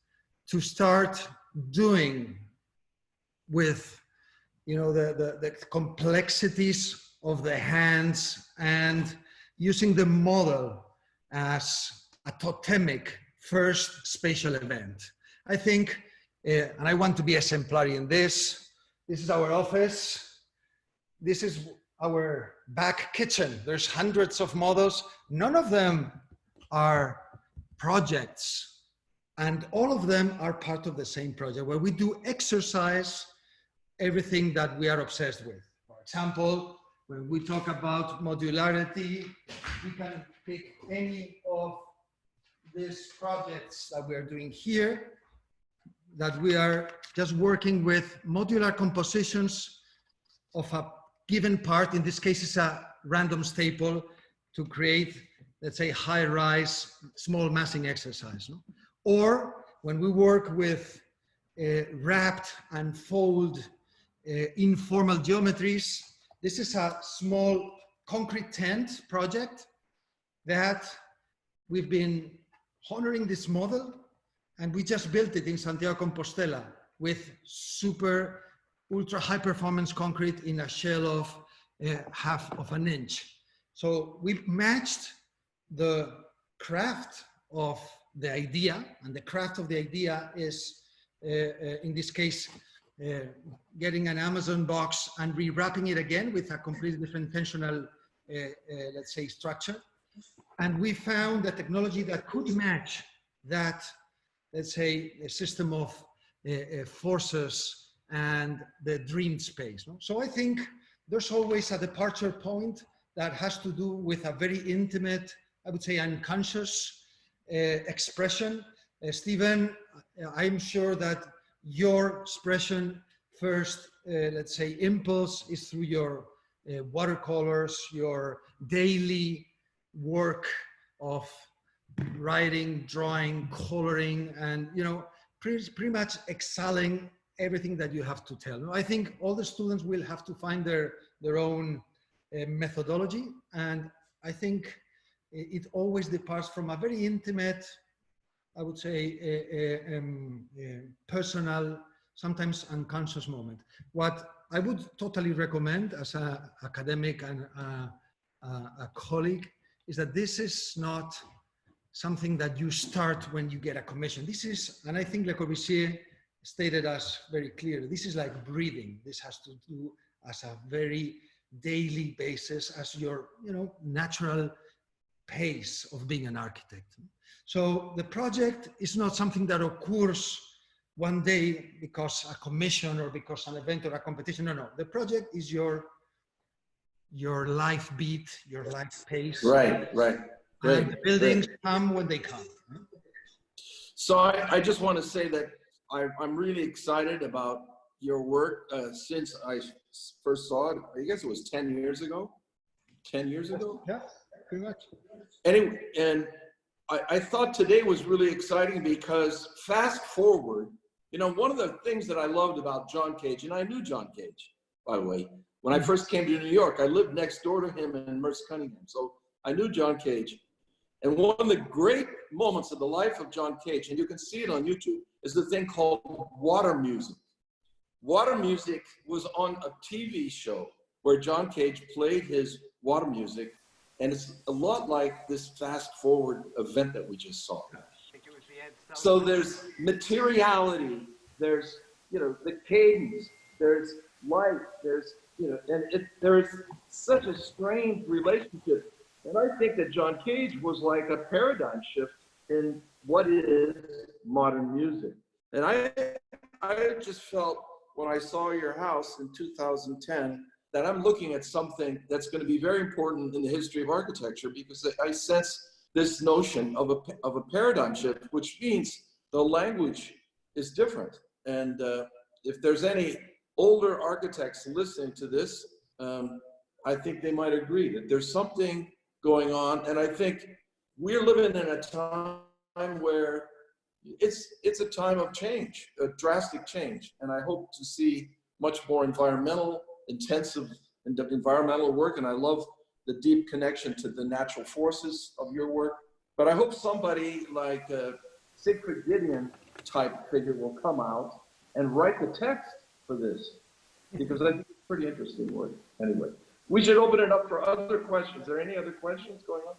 Speaker 4: to start doing with the complexities of the hands, and using the model as a totemic first spatial event. I think, and I want to be exemplary in this. This is our office. This is our back kitchen. There's hundreds of models. None of them are projects, and all of them are part of the same project, where we do exercise everything that we are obsessed with. For example, when we talk about modularity, we can pick any of these projects that we are doing here, that we are just working with modular compositions of a given part. In this case, it's a random staple to create, let's say, high-rise, small massing exercise. No? Or when we work with wrapped and fold informal geometries, this is a small concrete tent project that we've been honoring this model, and we just built it in Santiago Compostela with super ultra high performance concrete in a shell of half of an inch. So we've matched the craft of the idea, and the craft of the idea is, in this case, getting an Amazon box and rewrapping it again with a completely different tensional, let's say, structure. And we found a technology that could match that, let's say, a system of forces and the dream space. No? So I think there's always a departure point that has to do with a very intimate, I would say, unconscious expression. Stephen, I'm sure that your expression first, let's say, impulse is through your watercolors, your daily work of writing, drawing, coloring, and, you know, pretty much excelling everything that you have to tell. I think all the students will have to find their own methodology, and I think it always departs from a very intimate, I would say, personal, sometimes unconscious moment. What I would totally recommend as an academic and a colleague is that this is not something that you start when you get a commission. This is, and I think Le Corbusier stated us very clearly, this is like breathing. This has to do as a very daily basis, as your, you know, natural pace of being an architect. So the project is not something that occurs one day because a commission or because an event or a competition. No, no. The project is your life beat, your life pace.
Speaker 6: Right, right. Great,
Speaker 4: and the buildings come when they come.
Speaker 6: So I just want to say that I'm really excited about your work since I first saw it. I guess it was 10 years ago. 10 years ago?
Speaker 4: Yeah, pretty much.
Speaker 6: Anyway, and I thought today was really exciting because fast forward, you know, one of the things that I loved about John Cage, and I knew John Cage, by the way, when I first came to New York, I lived next door to him in Merce Cunningham. So I knew John Cage. And one of the great moments of the life of John Cage, and you can see it on YouTube, is the thing called water music. Water music was on a TV show where John Cage played his water music, and it's a lot like this fast forward event that we just saw. So there's materiality, there's, you know, the cadence, there's light, there's, you know, and there's such a strange relationship. And I think that John Cage was like a paradigm shift in what is modern music. And I just felt when I saw your house in 2010 that I'm looking at something that's going to be very important in the history of architecture, because I sense this notion of a paradigm shift, which means the language is different. And if there's any older architects listening to this, I think they might agree that there's something going on. And I think we're living in a time where it's a time of change, a drastic change. And I hope to see much more intensive environmental work. And I love the deep connection to the natural forces of your work. But I hope somebody like a Siegfried Gideon type figure will come out and write the text for this, because I think it's pretty interesting work. Anyway, we should open it up for other questions. Are there any other questions going on?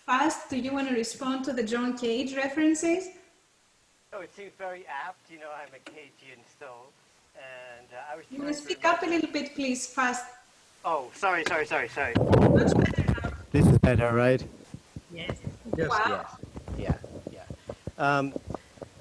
Speaker 7: Fast, do you want to respond to the John Cage references?
Speaker 2: Oh, it seems very apt. You know, I'm a Cagean still, and I was.
Speaker 7: You want to speak up a little bit, please, Fast.
Speaker 2: Oh, sorry.
Speaker 7: Much better now.
Speaker 2: This is better, right?
Speaker 7: Yes.
Speaker 4: Yes.
Speaker 7: Wow.
Speaker 2: Yes. Yeah.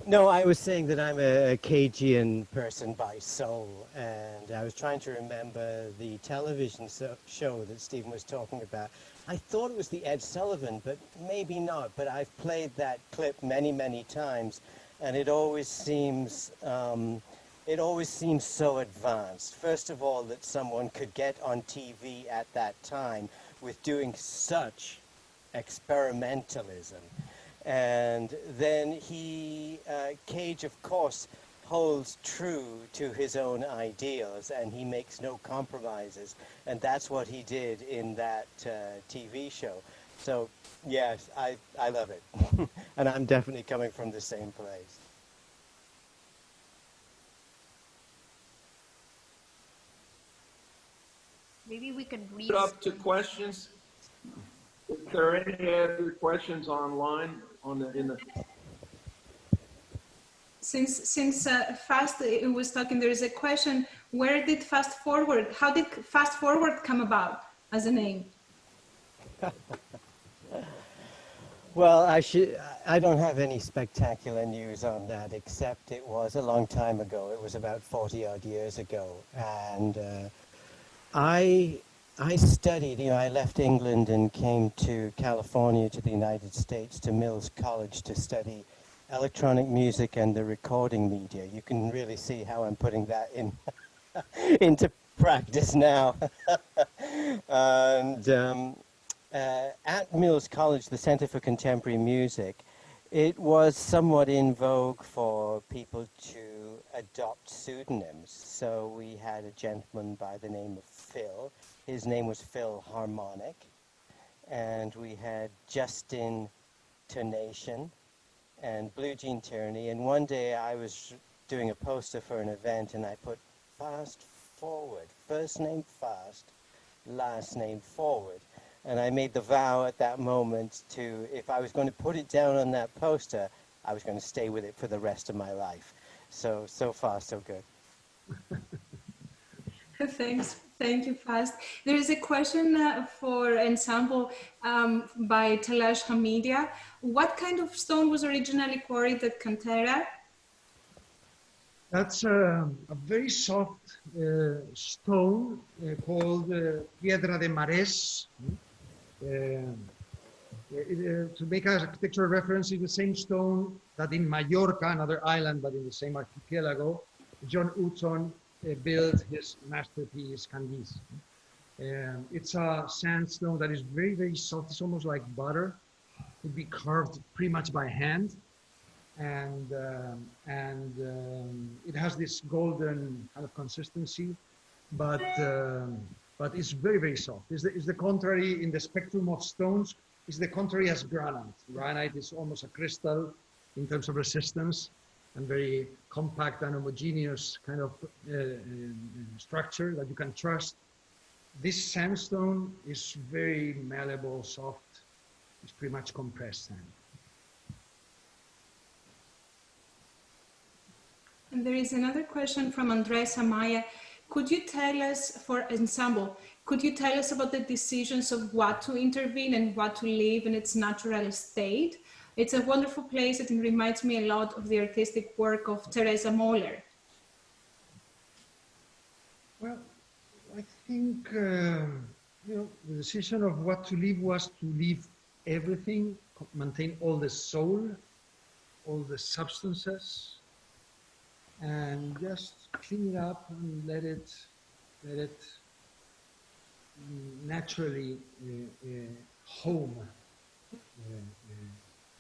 Speaker 2: No, I was saying that I'm a Cagean person by soul, and I was trying to remember the television show that Stephen was talking about. I thought it was the Ed Sullivan, but maybe not. But I've played that clip many, many times, and it always seems so advanced. First of all, that someone could get on TV at that time with doing such experimentalism. And then Cage, of course, holds true to his own ideals, and he makes no compromises. And that's what he did in that TV show. So, yes, I love it. And I'm definitely coming from the same place.
Speaker 5: Maybe we could read
Speaker 6: Up to questions. If there are any other questions online in the
Speaker 7: since Fast was talking, there is a question: where did Fast Forward? How did Fast Forward come about as a name?
Speaker 2: Well, I don't have any spectacular news on that, except it was a long time ago. It was about 40 odd years ago. And I studied, I left England and came to California, to the United States, to Mills College to study electronic music and the recording media. You can really see how I'm putting that in into practice now. And at Mills College, the Center for Contemporary Music, it was somewhat in vogue for people to adopt pseudonyms. So we had a gentleman by the name of Phil. His name was Phil Harmonic. And we had Justin Tonation and Blue Jean Tierney. And one day I was doing a poster for an event and I put Fast Forward, first name Fast, last name Forward. And I made the vow at that moment to, if I was going to put it down on that poster, I was going to stay with it for the rest of my life. So far, so good.
Speaker 7: Thanks. Thank you, Fast. There is a question for Ensamble by Talash Hamidia. What kind of stone was originally quarried at Ca'n Terra?
Speaker 4: That's a very soft stone called Piedra de Mares. To make an architectural reference, it's the same stone that in Mallorca, another island, but in the same archipelago, John Hudson built his masterpiece, Candice. It's a sandstone that is very, very soft. It's almost like butter. It would be carved pretty much by hand. And it has this golden kind of consistency, but it's very, very soft. It's the contrary in the spectrum of stones. It's the contrary as granite. Granite is almost a crystal in terms of resistance and very compact and homogeneous kind of structure that you can trust. This sandstone is very malleable, soft. It's pretty much compressed sand.
Speaker 7: And there is another question from Andres Amaya. Could you tell us, for Ensamble, could you tell us about the decisions of what to intervene and what to leave in its natural state? It's a wonderful place. It reminds me a lot of the artistic work of Teresa Moller.
Speaker 4: Well, I think the decision of what to leave was to leave everything, maintain all the soul, all the substances, and just clean it up and let it naturally home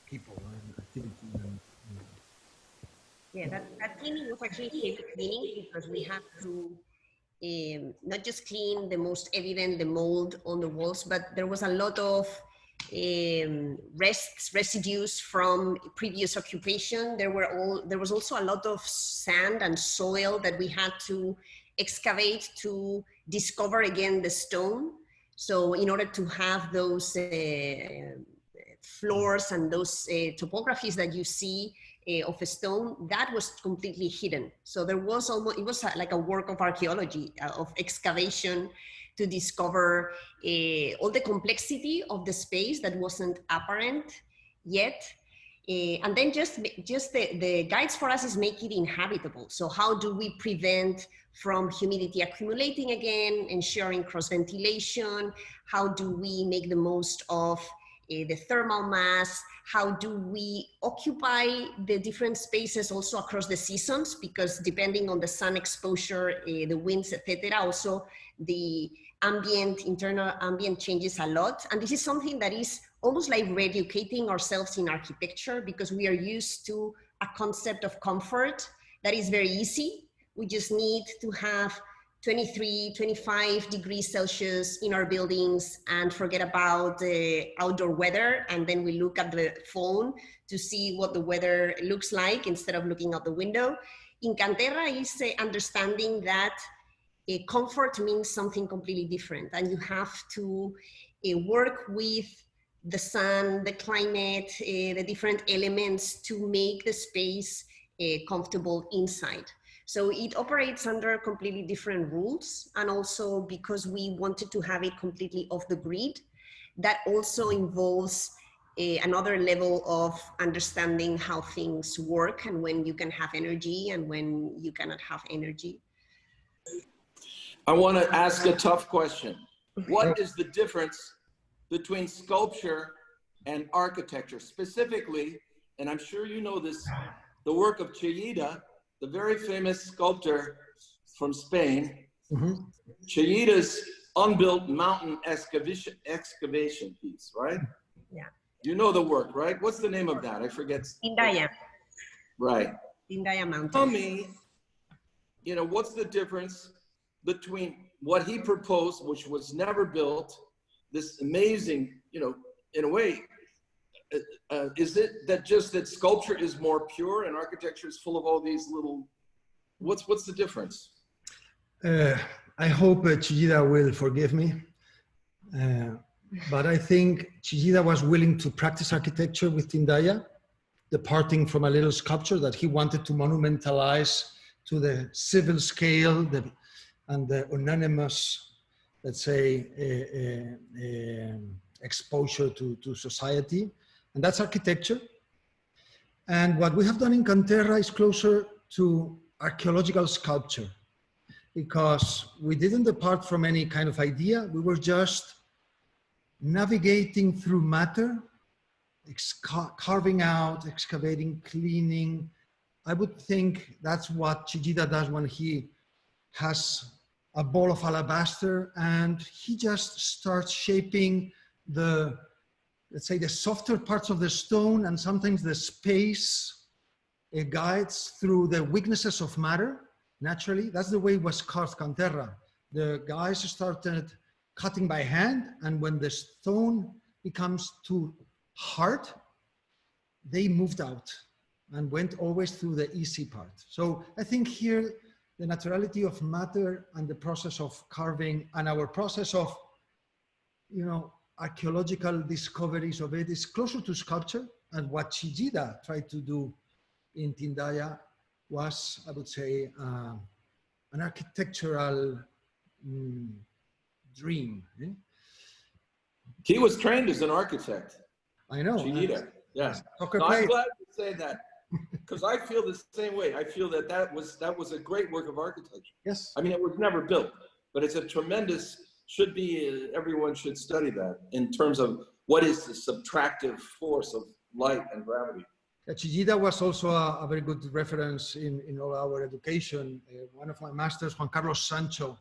Speaker 4: people and activity.
Speaker 5: Yeah, that cleaning was actually heavy cleaning because we had to not just clean the most evident, the mold on the walls, but there was a lot of residues from previous occupation. There was also a lot of sand and soil that we had to excavate to discover again the stone. So in order to have those floors and those topographies that you see of a stone, that was completely hidden. So there was almost, it was like a work of archaeology, of excavation to discover all the complexity of the space that wasn't apparent yet. And then just the guides for us is make it inhabitable. So how do we prevent from humidity accumulating again, ensuring cross ventilation? How do we make the most of the thermal mass? How do we occupy the different spaces also across the seasons? Because depending on the sun exposure, the winds, etc., also the internal ambient changes a lot. And this is something that is almost like re-educating ourselves in architecture, because we are used to a concept of comfort that is very easy. We just need to have 23, 25 degrees Celsius in our buildings and forget about the outdoor weather. And then we look at the phone to see what the weather looks like instead of looking out the window. In Ca'n Terra is understanding that comfort means something completely different. And you have to work with the sun, the climate, the different elements to make the space comfortable inside. So it operates under completely different rules. And also because we wanted to have it completely off the grid, that also involves another level of understanding how things work and when you can have energy and when you cannot have energy.
Speaker 6: I want to ask a tough question. What is the difference between sculpture and architecture? Specifically, and I'm sure you know this, the work of Chillida, the very famous sculptor from Spain. Chillida's unbuilt mountain excavation piece, right?
Speaker 5: Yeah.
Speaker 6: You know the work, right? What's the name of that? I forget.
Speaker 5: Tindaya.
Speaker 6: Right.
Speaker 5: Tindaya Mountain.
Speaker 6: Tell me, you know, what's the difference between what he proposed, which was never built, this amazing, you know, in a way, is it that just that sculpture is more pure and architecture is full of all these little, what's the difference?
Speaker 4: I hope Chillida will forgive me, but I think Chillida was willing to practice architecture with Tindaya, departing from a little sculpture that he wanted to monumentalize to the civil scale and the unanimous, let's say, exposure to society. And that's architecture. And what we have done in Ca'n Terra is closer to archaeological sculpture, because we didn't depart from any kind of idea. We were just navigating through matter, carving out, excavating, cleaning. I would think that's what Chillida does when he has a ball of alabaster and he just starts shaping the, let's say, the softer parts of the stone, and sometimes the space guides through the weaknesses of matter. Naturally, that's the way it was carved Ca'n Terra. The guys started cutting by hand, and when the stone becomes too hard, they moved out and went always through the easy part. So I think here, the naturality of matter and the process of carving and our process of, you know, archaeological discoveries of it is closer to sculpture. And what Chillida tried to do in Tindaya was, I would say, an architectural dream. Eh?
Speaker 6: He was trained as an architect.
Speaker 4: I know.
Speaker 6: Chillida, yeah. No, I'm glad you say that, because I feel the same way. I feel that that was a great work of architecture.
Speaker 4: Yes.
Speaker 6: I mean, it was never built, but it's a tremendous, everyone should study that in terms of what is the subtractive force of light and gravity.
Speaker 4: Chillida was also a very good reference in all our education. One of my masters, Juan Carlos Sancho,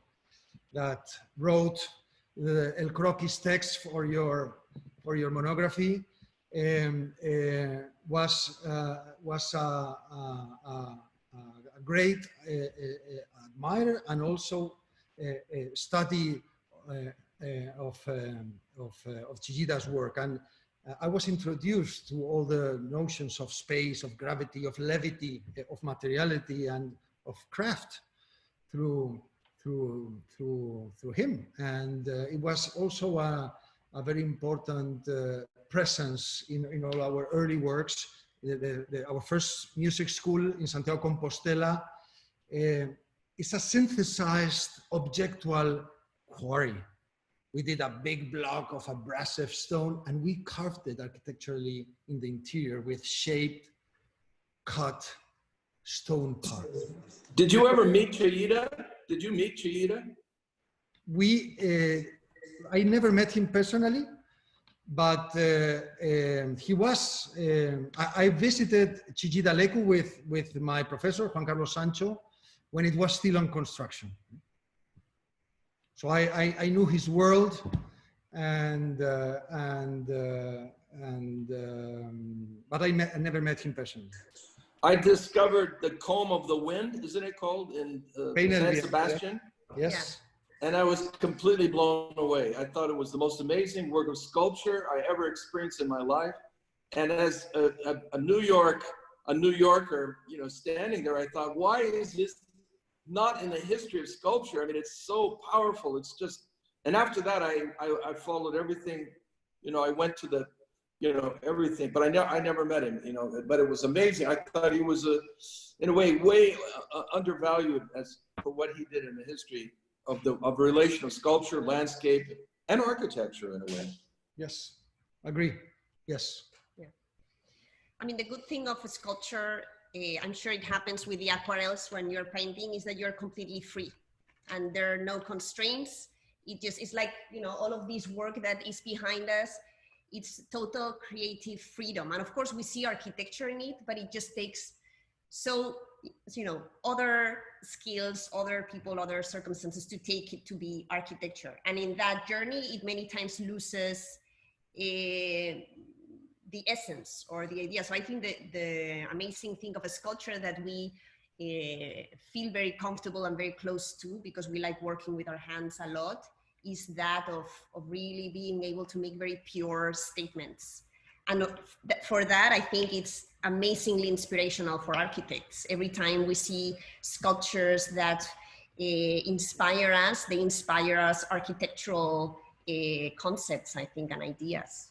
Speaker 4: that wrote the El Croquis text for your monography, was a great admirer and also a study of Chillida's work. And I was introduced to all the notions of space, of gravity, of levity, of materiality, and of craft through him. And it was also a very important presence in all our early works. Our first music school in Santiago Compostela is a synthesized objectual quarry. We did a big block of abrasive stone and we carved it architecturally in the interior with shaped, cut stone parts.
Speaker 6: Did you ever meet Chillida? Did you meet Chillida?
Speaker 4: I never met him personally, but he was, I visited Chillida Leku with my professor, Juan Carlos Sancho, when it was still on construction. So I knew his world, but I never met him personally.
Speaker 6: I discovered the Comb of the Wind, isn't it called, in San Sebastian?
Speaker 4: Yes.
Speaker 6: And I was completely blown away. I thought it was the most amazing work of sculpture I ever experienced in my life. And as a New Yorker, you know, standing there, I thought, why is this not in the history of sculpture? I mean, it's so powerful. It's just, and after that, I followed everything. You know, I went to the you know, everything. But I never met him, you know, but it was amazing. I thought he was, in a way undervalued as for what he did in the history of the relation of sculpture, landscape, and architecture in a way.
Speaker 4: Yes, agree. Yes.
Speaker 5: Yeah. I mean, the good thing of a sculpture, I'm sure it happens with the aquarels when you're painting, is that you're completely free and there are no constraints. It's like, you know, all of this work that is behind us, it's total creative freedom. And of course we see architecture in it, but it just takes, so, you know, other skills, other people, other circumstances to take it to be architecture. And in that journey, it many times loses the essence or the idea. So I think that the amazing thing of a sculpture that we feel very comfortable and very close to, because we like working with our hands a lot, is that of really being able to make very pure statements. And for that, I think it's amazingly inspirational for architects. Every time we see sculptures that inspire us, they inspire us architectural concepts, I think, and ideas.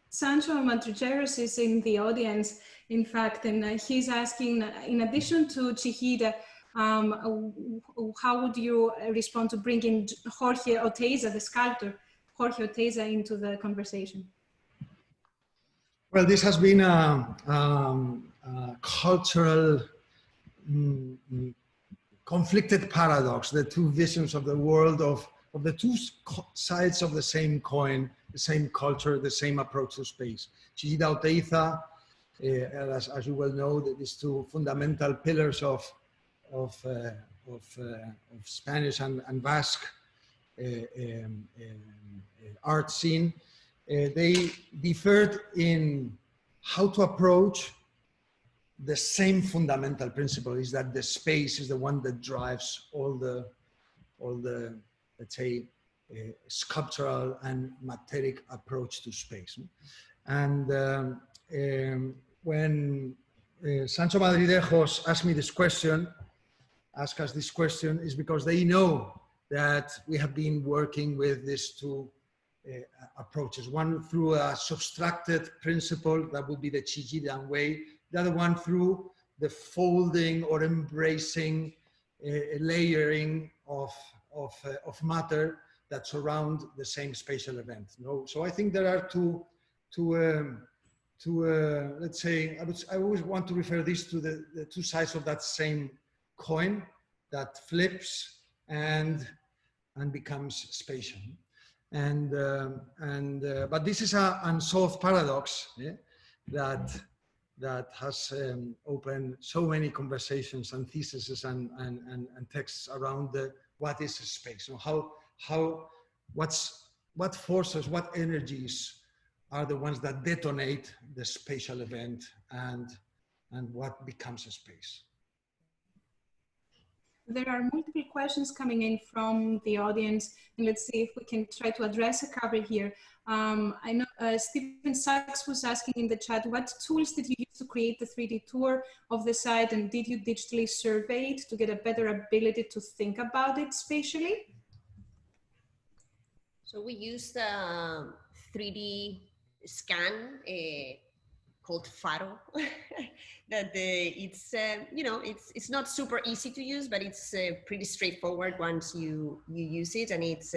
Speaker 7: Sancho Madrugeros is in the audience, in fact, and he's asking, in addition to Chihida, how would you respond to bringing Jorge Oteiza, the sculptor, Jorge Oteiza, into the conversation?
Speaker 4: Well, this has been a cultural conflicted paradox, the two visions of the world of the two sides of the same coin, the same culture, the same approach to space. Chihida Oteiza, as you well know, these two fundamental pillars of Spanish and Basque art scene, they differed in how to approach the same fundamental principle, is that the space is the one that drives all the let's say, sculptural and materic approach to space. And when Sancho Madridejos asked us this question, is because they know that we have been working with these two approaches. One through a subtracted principle, that would be the Chihidan way. The other one through the folding or embracing, layering of matter that surround the same spatial event. No? So I think there are two let's say, I always want to refer this to the two sides of that same coin that flips and becomes spatial. But this is an unsolved paradox, yeah, that has opened so many conversations and theses and texts around what is space. So what forces, what energies are the ones that detonate the spatial event and what becomes a space.
Speaker 7: There are multiple questions coming in from the audience, and let's see if we can try to address a couple here. I know Stephen Sachs was asking in the chat, what tools did you use to create the 3D tour of the site, and did you digitally survey it to get a better ability to think about it spatially?
Speaker 5: So we used a 3D scan called Faro. That it's you know, it's not super easy to use, but it's pretty straightforward once you use it, and it's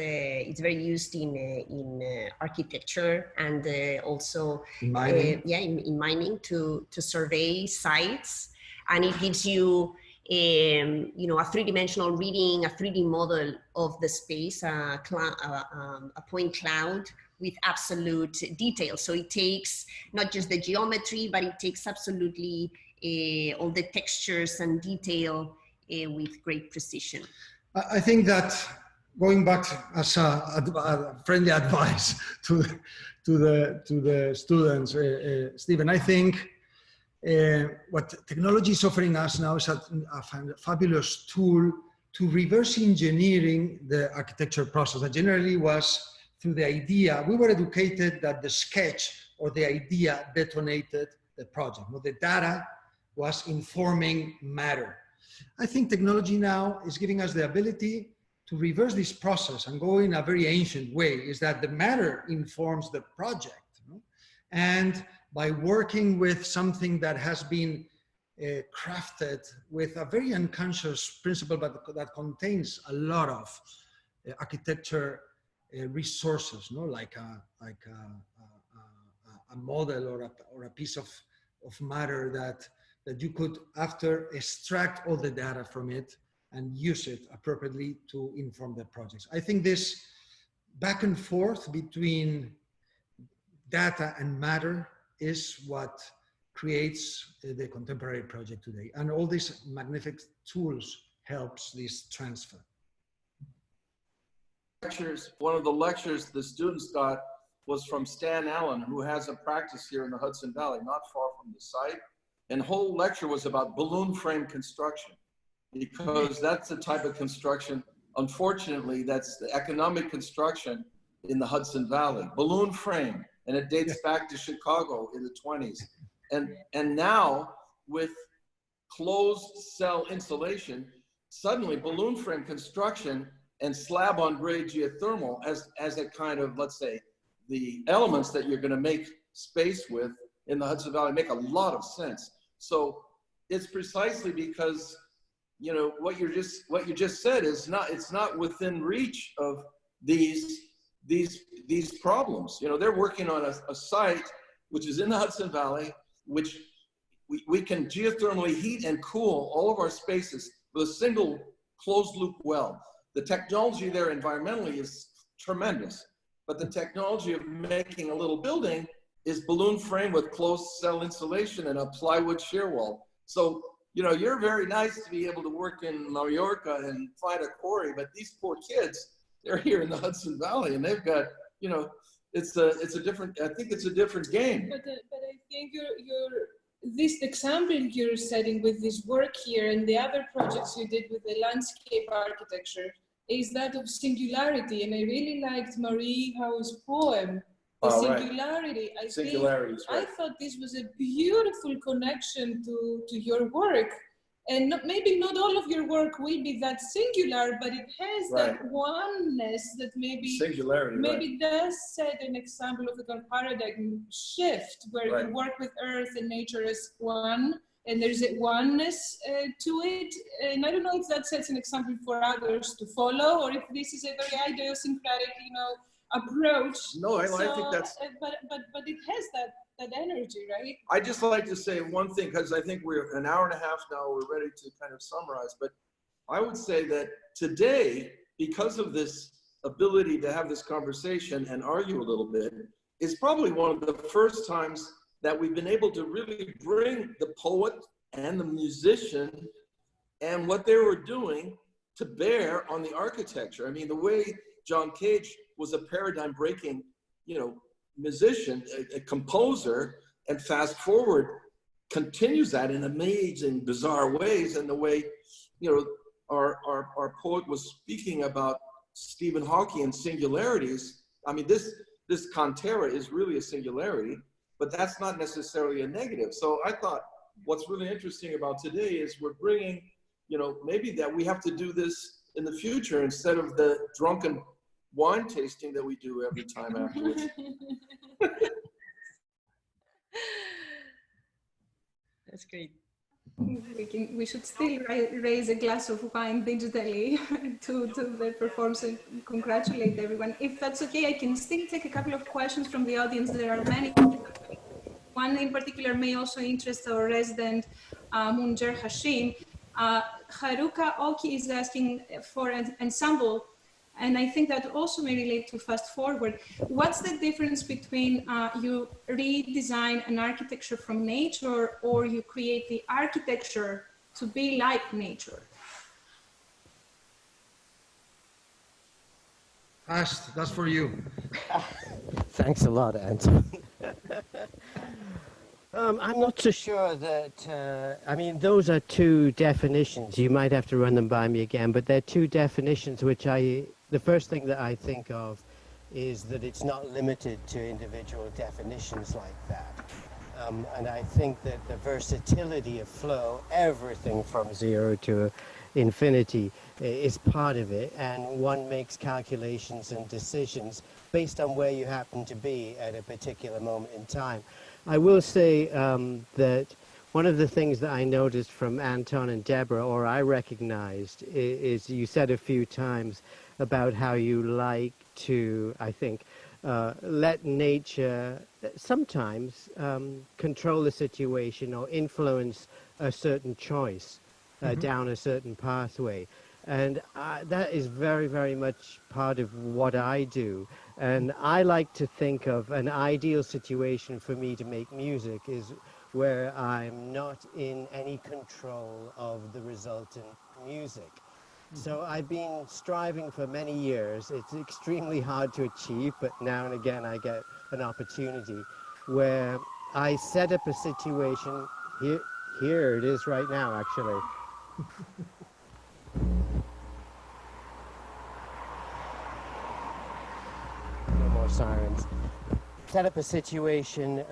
Speaker 5: very used in architecture and also in mining. In mining to survey sites, and it gives you you know, a three-dimensional reading, a 3D model of the space, a point cloud with absolute detail. So it takes not just the geometry, but it takes absolutely all the textures and detail with great precision.
Speaker 4: I think that going back as a friendly advice to the students, Stephen, I think what technology is offering us now is a fabulous tool to reverse engineering the architecture process. That generally was through the idea. We were educated that the sketch or the idea detonated the project. Well, the data was informing matter. I think technology now is giving us the ability to reverse this process and go in a very ancient way, is that the matter informs the project. You know? and by working with something that has been crafted with a very unconscious principle, but that contains a lot of architecture resources, no? Like a model or a piece of matter that you could after extract all the data from it and use it appropriately to inform the projects. I think this back and forth between data and matter is what creates the contemporary project today. And all these magnificent tools helps this transfer.
Speaker 6: One of the lectures the students got was from Stan Allen, who has a practice here in the Hudson Valley, not far from the site. And the whole lecture was about balloon frame construction, because that's the type of construction, unfortunately, that's the economic construction in the Hudson Valley. Balloon frame, and it dates back to Chicago in the 20s. And now with closed cell insulation, suddenly balloon frame construction and slab on grade geothermal as a kind of, let's say, the elements that you're gonna make space with in the Hudson Valley make a lot of sense. So it's precisely because, you know, what you just said is it's not within reach of these problems. You know, they're working on a site which is in the Hudson Valley, which we can geothermally heat and cool all of our spaces with a single closed loop well. The technology there environmentally is tremendous, but the technology of making a little building is balloon frame with closed cell insulation and a plywood shear wall. So, you know, you're very nice to be able to work in Menorca and find a quarry, but these poor kids, they're here in the Hudson Valley and they've got, you know, it's a different, I think it's a different game.
Speaker 7: But I think this example you're setting with this work here and the other projects you did with the landscape architecture is that of singularity. And I really liked Marie Howe's poem, The Singularity.
Speaker 6: Right. Singularity, right.
Speaker 7: I thought this was a beautiful connection to your work. And maybe not all of your work will be that singular, but it has that oneness that maybe does set an example of a paradigm shift where you work with earth and nature as one, and there's a oneness to it. And I don't know if that sets an example for others to follow, or if this is a very idiosyncratic, you know, approach.
Speaker 6: No, I think that's.
Speaker 7: But it has that energy, right?
Speaker 6: I just like to say one thing, because I think we're an hour and a half now, we're ready to kind of summarize, but I would say that today, because of this ability to have this conversation and argue a little bit, is probably one of the first times that we've been able to really bring the poet and the musician and what they were doing to bear on the architecture. I mean, the way John Cage was a paradigm breaking, you know, musician, a composer, and fast forward continues that in amazing, bizarre ways. And the way, you know, our poet was speaking about Stephen Hawking and singularities. I mean, this Ca'n Terra is really a singularity, but that's not necessarily a negative. So I thought what's really interesting about today is we're bringing, you know, maybe that we have to do this in the future instead of the drunken wine tasting that we do every time afterwards.
Speaker 5: That's great.
Speaker 7: We should still raise a glass of wine digitally to the performance and congratulate everyone. If that's okay, I can still take a couple of questions from the audience. There are many. One in particular may also interest our resident Munjer Hashim. Haruka Oki is asking for an ensemble, and I think that also may relate to fast forward. What's the difference between you redesign an architecture from nature or you create the architecture to be like nature?
Speaker 4: That's for you.
Speaker 2: Thanks a lot, Anton. I'm not so sure that, I mean, those are two definitions. You might have to run them by me again, but they're two definitions which the first thing that I think of is that it's not limited to individual definitions like that. And I think that the versatility of flow, everything from 0 to infinity is part of it, and one makes calculations and decisions based on where you happen to be at a particular moment in time. I will say that one of the things that I noticed from Anton and Deborah, or I recognized, is you said a few times about how you like to, I think, let nature sometimes control the situation or influence a certain choice down a certain pathway. And that is very, very much part of what I do. And I like to think of an ideal situation for me to make music is where I'm not in any control of the resultant music. So I've been striving for many years. It's extremely hard to achieve, but now and again I get an opportunity where I set up a situation. Here it is right now, actually. No more sirens. Set up a situation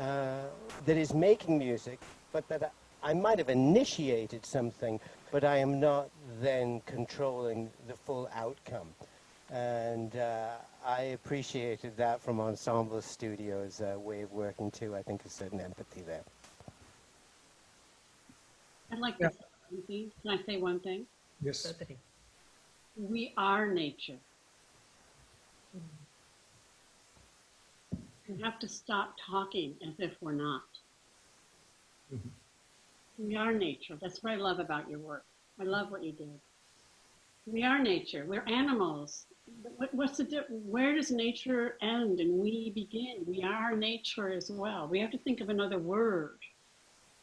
Speaker 2: that is making music, but that I might have initiated something, but I am not then controlling the full outcome. And I appreciated that from Ensamble Studio's way of working too. I think a certain empathy there.
Speaker 3: I'd like to say something. Can I say one thing?
Speaker 4: Yes.
Speaker 3: We are nature. We have to stop talking as if we're not. We are nature. That's what I love about your work. I love what you did. We are nature. We're animals. What's the difference? Where does nature end and we begin? We are nature as well. We have to think of another word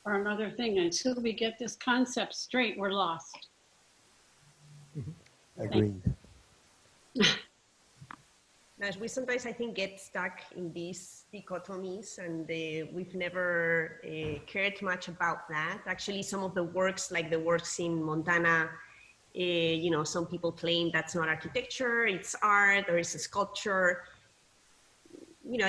Speaker 3: or another thing. And until we get this concept straight, we're lost.
Speaker 2: Agreed.
Speaker 5: As we sometimes, I think, get stuck in these dichotomies, and we've never cared much about that. Actually, some of the works, like the works in Montana, you know, some people claim that's not architecture, it's art, or it's a sculpture. You know,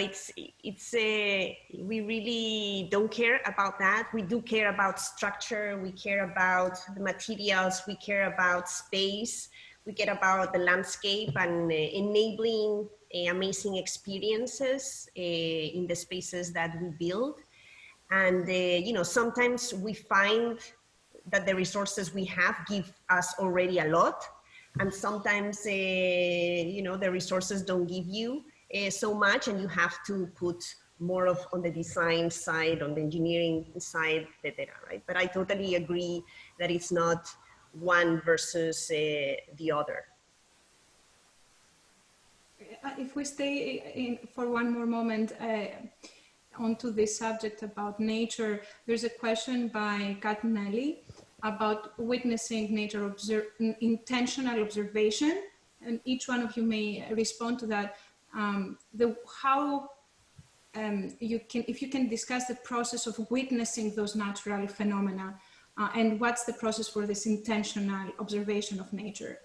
Speaker 5: we really don't care about that. We do care about structure, we care about the materials, we care about space, we care about the landscape and enabling amazing experiences in the spaces that we build. And, you know, sometimes we find that the resources we have give us already a lot. And sometimes, you know, the resources don't give you so much, and you have to put more of on the design side, on the engineering side, etc. Right? But I totally agree that it's not one versus the other.
Speaker 7: If we stay for one more moment onto this subject about nature, there's a question by Kat Nelly about witnessing nature, intentional observation, and each one of you may respond to that. If you can discuss the process of witnessing those natural phenomena, and what's the process for this intentional observation of nature?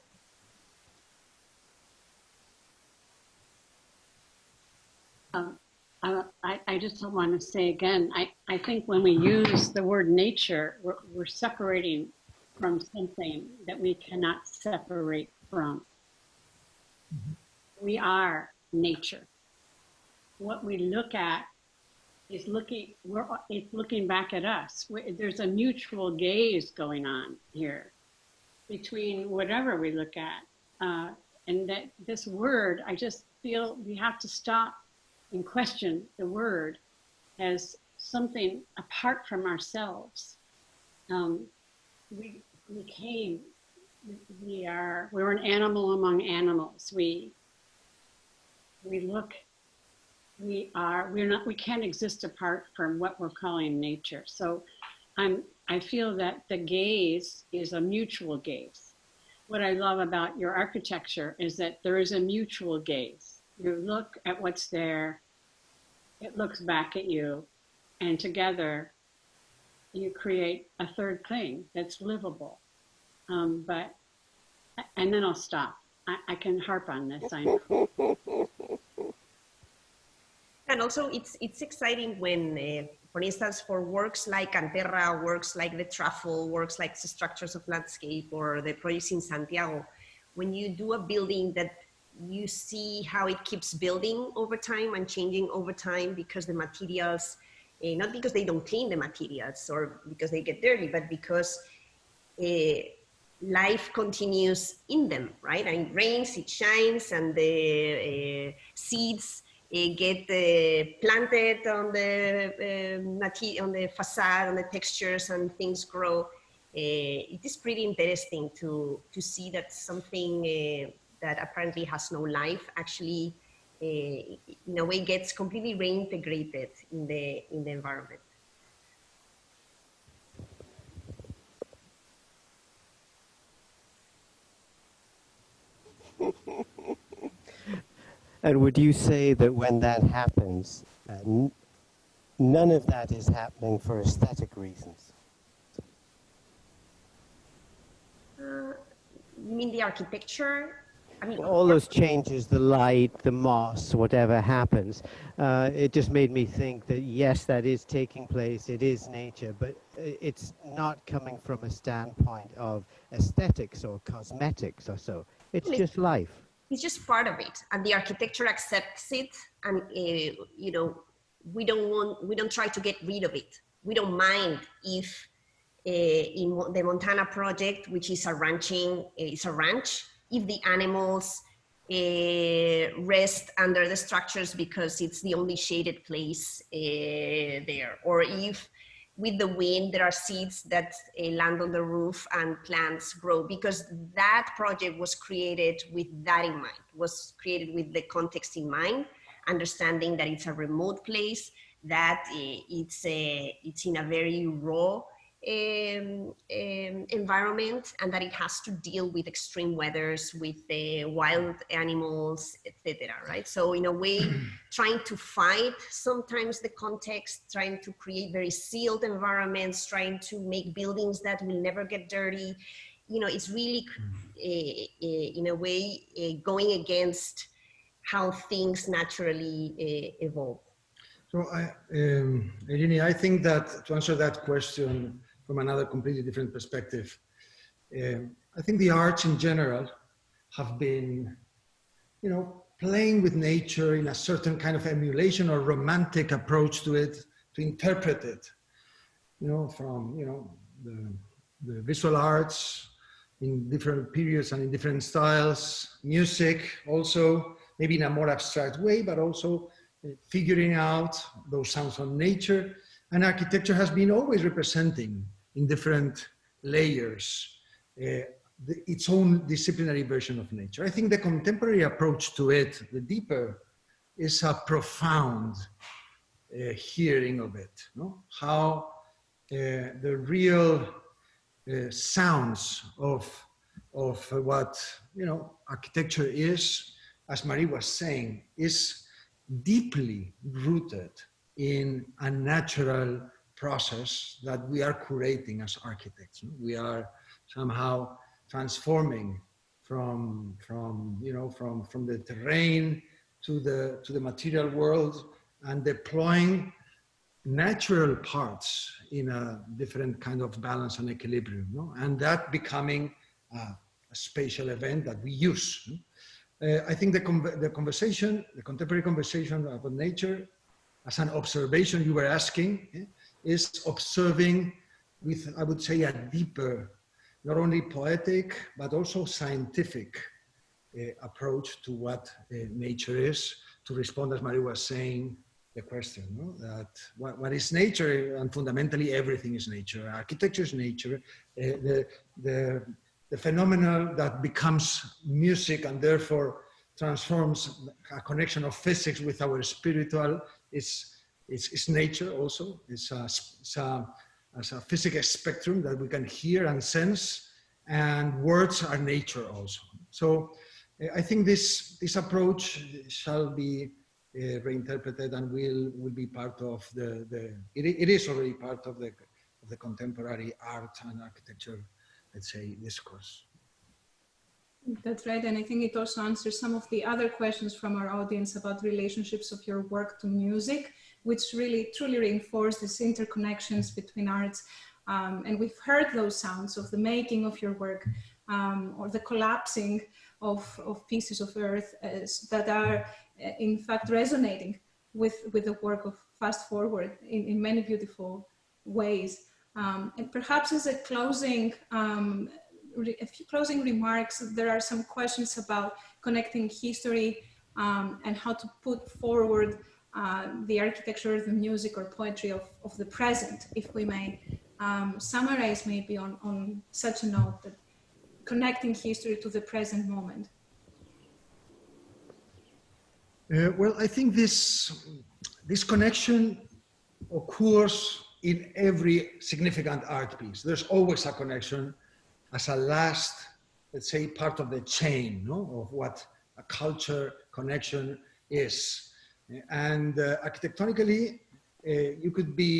Speaker 3: I just want to say again, I think when we use the word nature, we're separating from something that we cannot separate from. We are nature. What we look at is it's looking back at us. There's a mutual gaze going on here between whatever we look at. And that this word, I just feel we have to stop and question the word as something apart from ourselves. We're an animal among animals. We can't exist apart from what we're calling nature. So I feel that the gaze is a mutual gaze. What I love about your architecture is that there is a mutual gaze. You look at what's there, it looks back at you, and together you create a third thing that's livable. And then I'll stop. I can harp on this, I know.
Speaker 5: And also it's exciting when, For instance, for works like Ca'n Terra, works like the truffle, works like the structures of landscape, or the projects in Santiago, when you do a building that you see how it keeps building over time and changing over time because the materials, not because they don't clean the materials or because they get dirty, but because life continues in them, right? And it rains, it shines, and the seeds get planted on the facade, on the textures, and things grow. It is pretty interesting to see that something that apparently has no life actually, in a way, gets completely reintegrated in the environment.
Speaker 2: And would you say that when that happens, none of that is happening for aesthetic reasons?
Speaker 5: You mean the architecture? I mean,
Speaker 2: All those changes, the light, the moss, whatever happens, it just made me think that yes, that is taking place, it is nature, but it's not coming from a standpoint of aesthetics or cosmetics or so. It's just life.
Speaker 5: It's just part of it, and the architecture accepts it, and you know, we don't try to get rid of it. We don't mind if in the Montana project, which is a ranch, if the animals rest under the structures because it's the only shaded place there, or if with the wind there are seeds that land on the roof and plants grow, because that project was created with that in mind, was created with the context in mind, understanding that it's a remote place, that it's in a very raw environment, and that it has to deal with extreme weathers, with wild animals, etc. Right? So in a way, trying to fight sometimes the context, trying to create very sealed environments, trying to make buildings that will never get dirty. You know, it's really in a way going against how things naturally evolve.
Speaker 4: So, Irini, I think that to answer that question from another completely different perspective, I think the arts in general have been, you know, playing with nature in a certain kind of emulation or romantic approach to it, to interpret it, you know, from, you know, the visual arts in different periods and in different styles, music also, maybe in a more abstract way, but also figuring out those sounds of nature. And architecture has been always representing in different layers its own disciplinary version of nature. I think the contemporary approach to it, the deeper, is a profound hearing of it. No? How the real sounds of what, you know, architecture is, as Marie was saying, is deeply rooted in a natural process that we are curating as architects. We are somehow transforming from the terrain to the material world and deploying natural parts in a different kind of balance and equilibrium, no? And that becoming a spatial event that we use. I think the contemporary conversation about nature as an observation you were asking, is observing with, I would say, a deeper, not only poetic, but also scientific approach to what nature is, to respond, as Marie was saying, the question, no? That what is nature? And fundamentally everything is nature. Architecture is nature. The phenomenon that becomes music and therefore transforms a connection of physics with our spiritual is nature also. It's a physical spectrum that we can hear and sense, and words are nature also. So I think this approach shall be reinterpreted and will be part of it is already part of the contemporary art and architecture, let's say, discourse.
Speaker 7: That's right, and I think it also answers some of the other questions from our audience about relationships of your work to music. which really truly reinforce these interconnections between arts. And we've heard those sounds of the making of your work, or the collapsing of pieces of earth that are in fact resonating with the work of Fast Forward in many beautiful ways. And perhaps as a closing, a few closing remarks, there are some questions about connecting history and how to put forward the architecture, the music or poetry of the present, if we may summarize maybe on such a note, that connecting history to the present moment.
Speaker 4: Well, I think this connection occurs in every significant art piece. There's always a connection as a last, let's say, part of the chain, no? Of what a culture connection is. And architectonically, you could be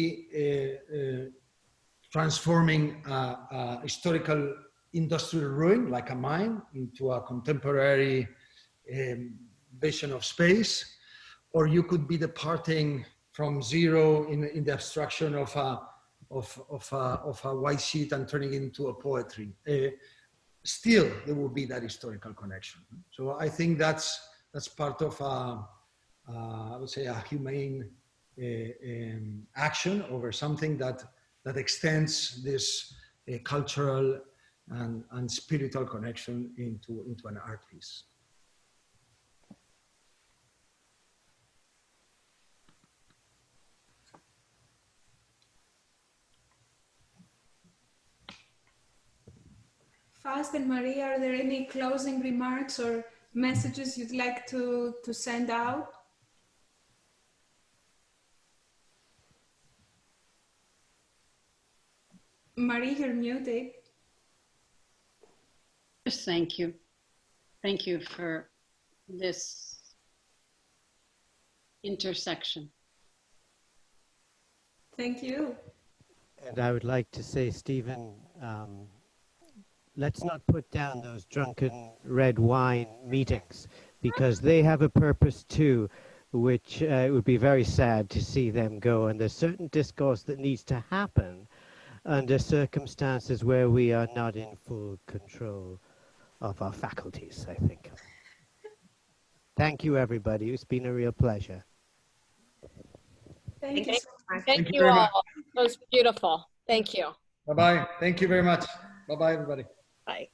Speaker 4: transforming a historical industrial ruin, like a mine, into a contemporary vision of space, or you could be departing from zero in the abstraction of a white sheet and turning it into a poetry. Still, there will be that historical connection. So I think that's part of I would say a humane action over something that extends this cultural and spiritual connection into an art piece.
Speaker 7: Fast and Maria, are there any closing remarks or messages you'd like to send out? Marie, you're muted.
Speaker 3: Just thank you. Thank you for this intersection.
Speaker 7: Thank you.
Speaker 8: And I would like to say, Stephen, let's not put down those drunken red wine meetings, because they have a purpose too, which it would be very sad to see them go. And there's certain discourse that needs to happen under circumstances where we are not in full control of our faculties, I think. Thank you, everybody. It's been a real pleasure.
Speaker 7: Thank you.
Speaker 1: Thank you all. It was beautiful. Thank you.
Speaker 4: Bye-bye. Thank you very much. Bye-bye, everybody.
Speaker 1: Bye.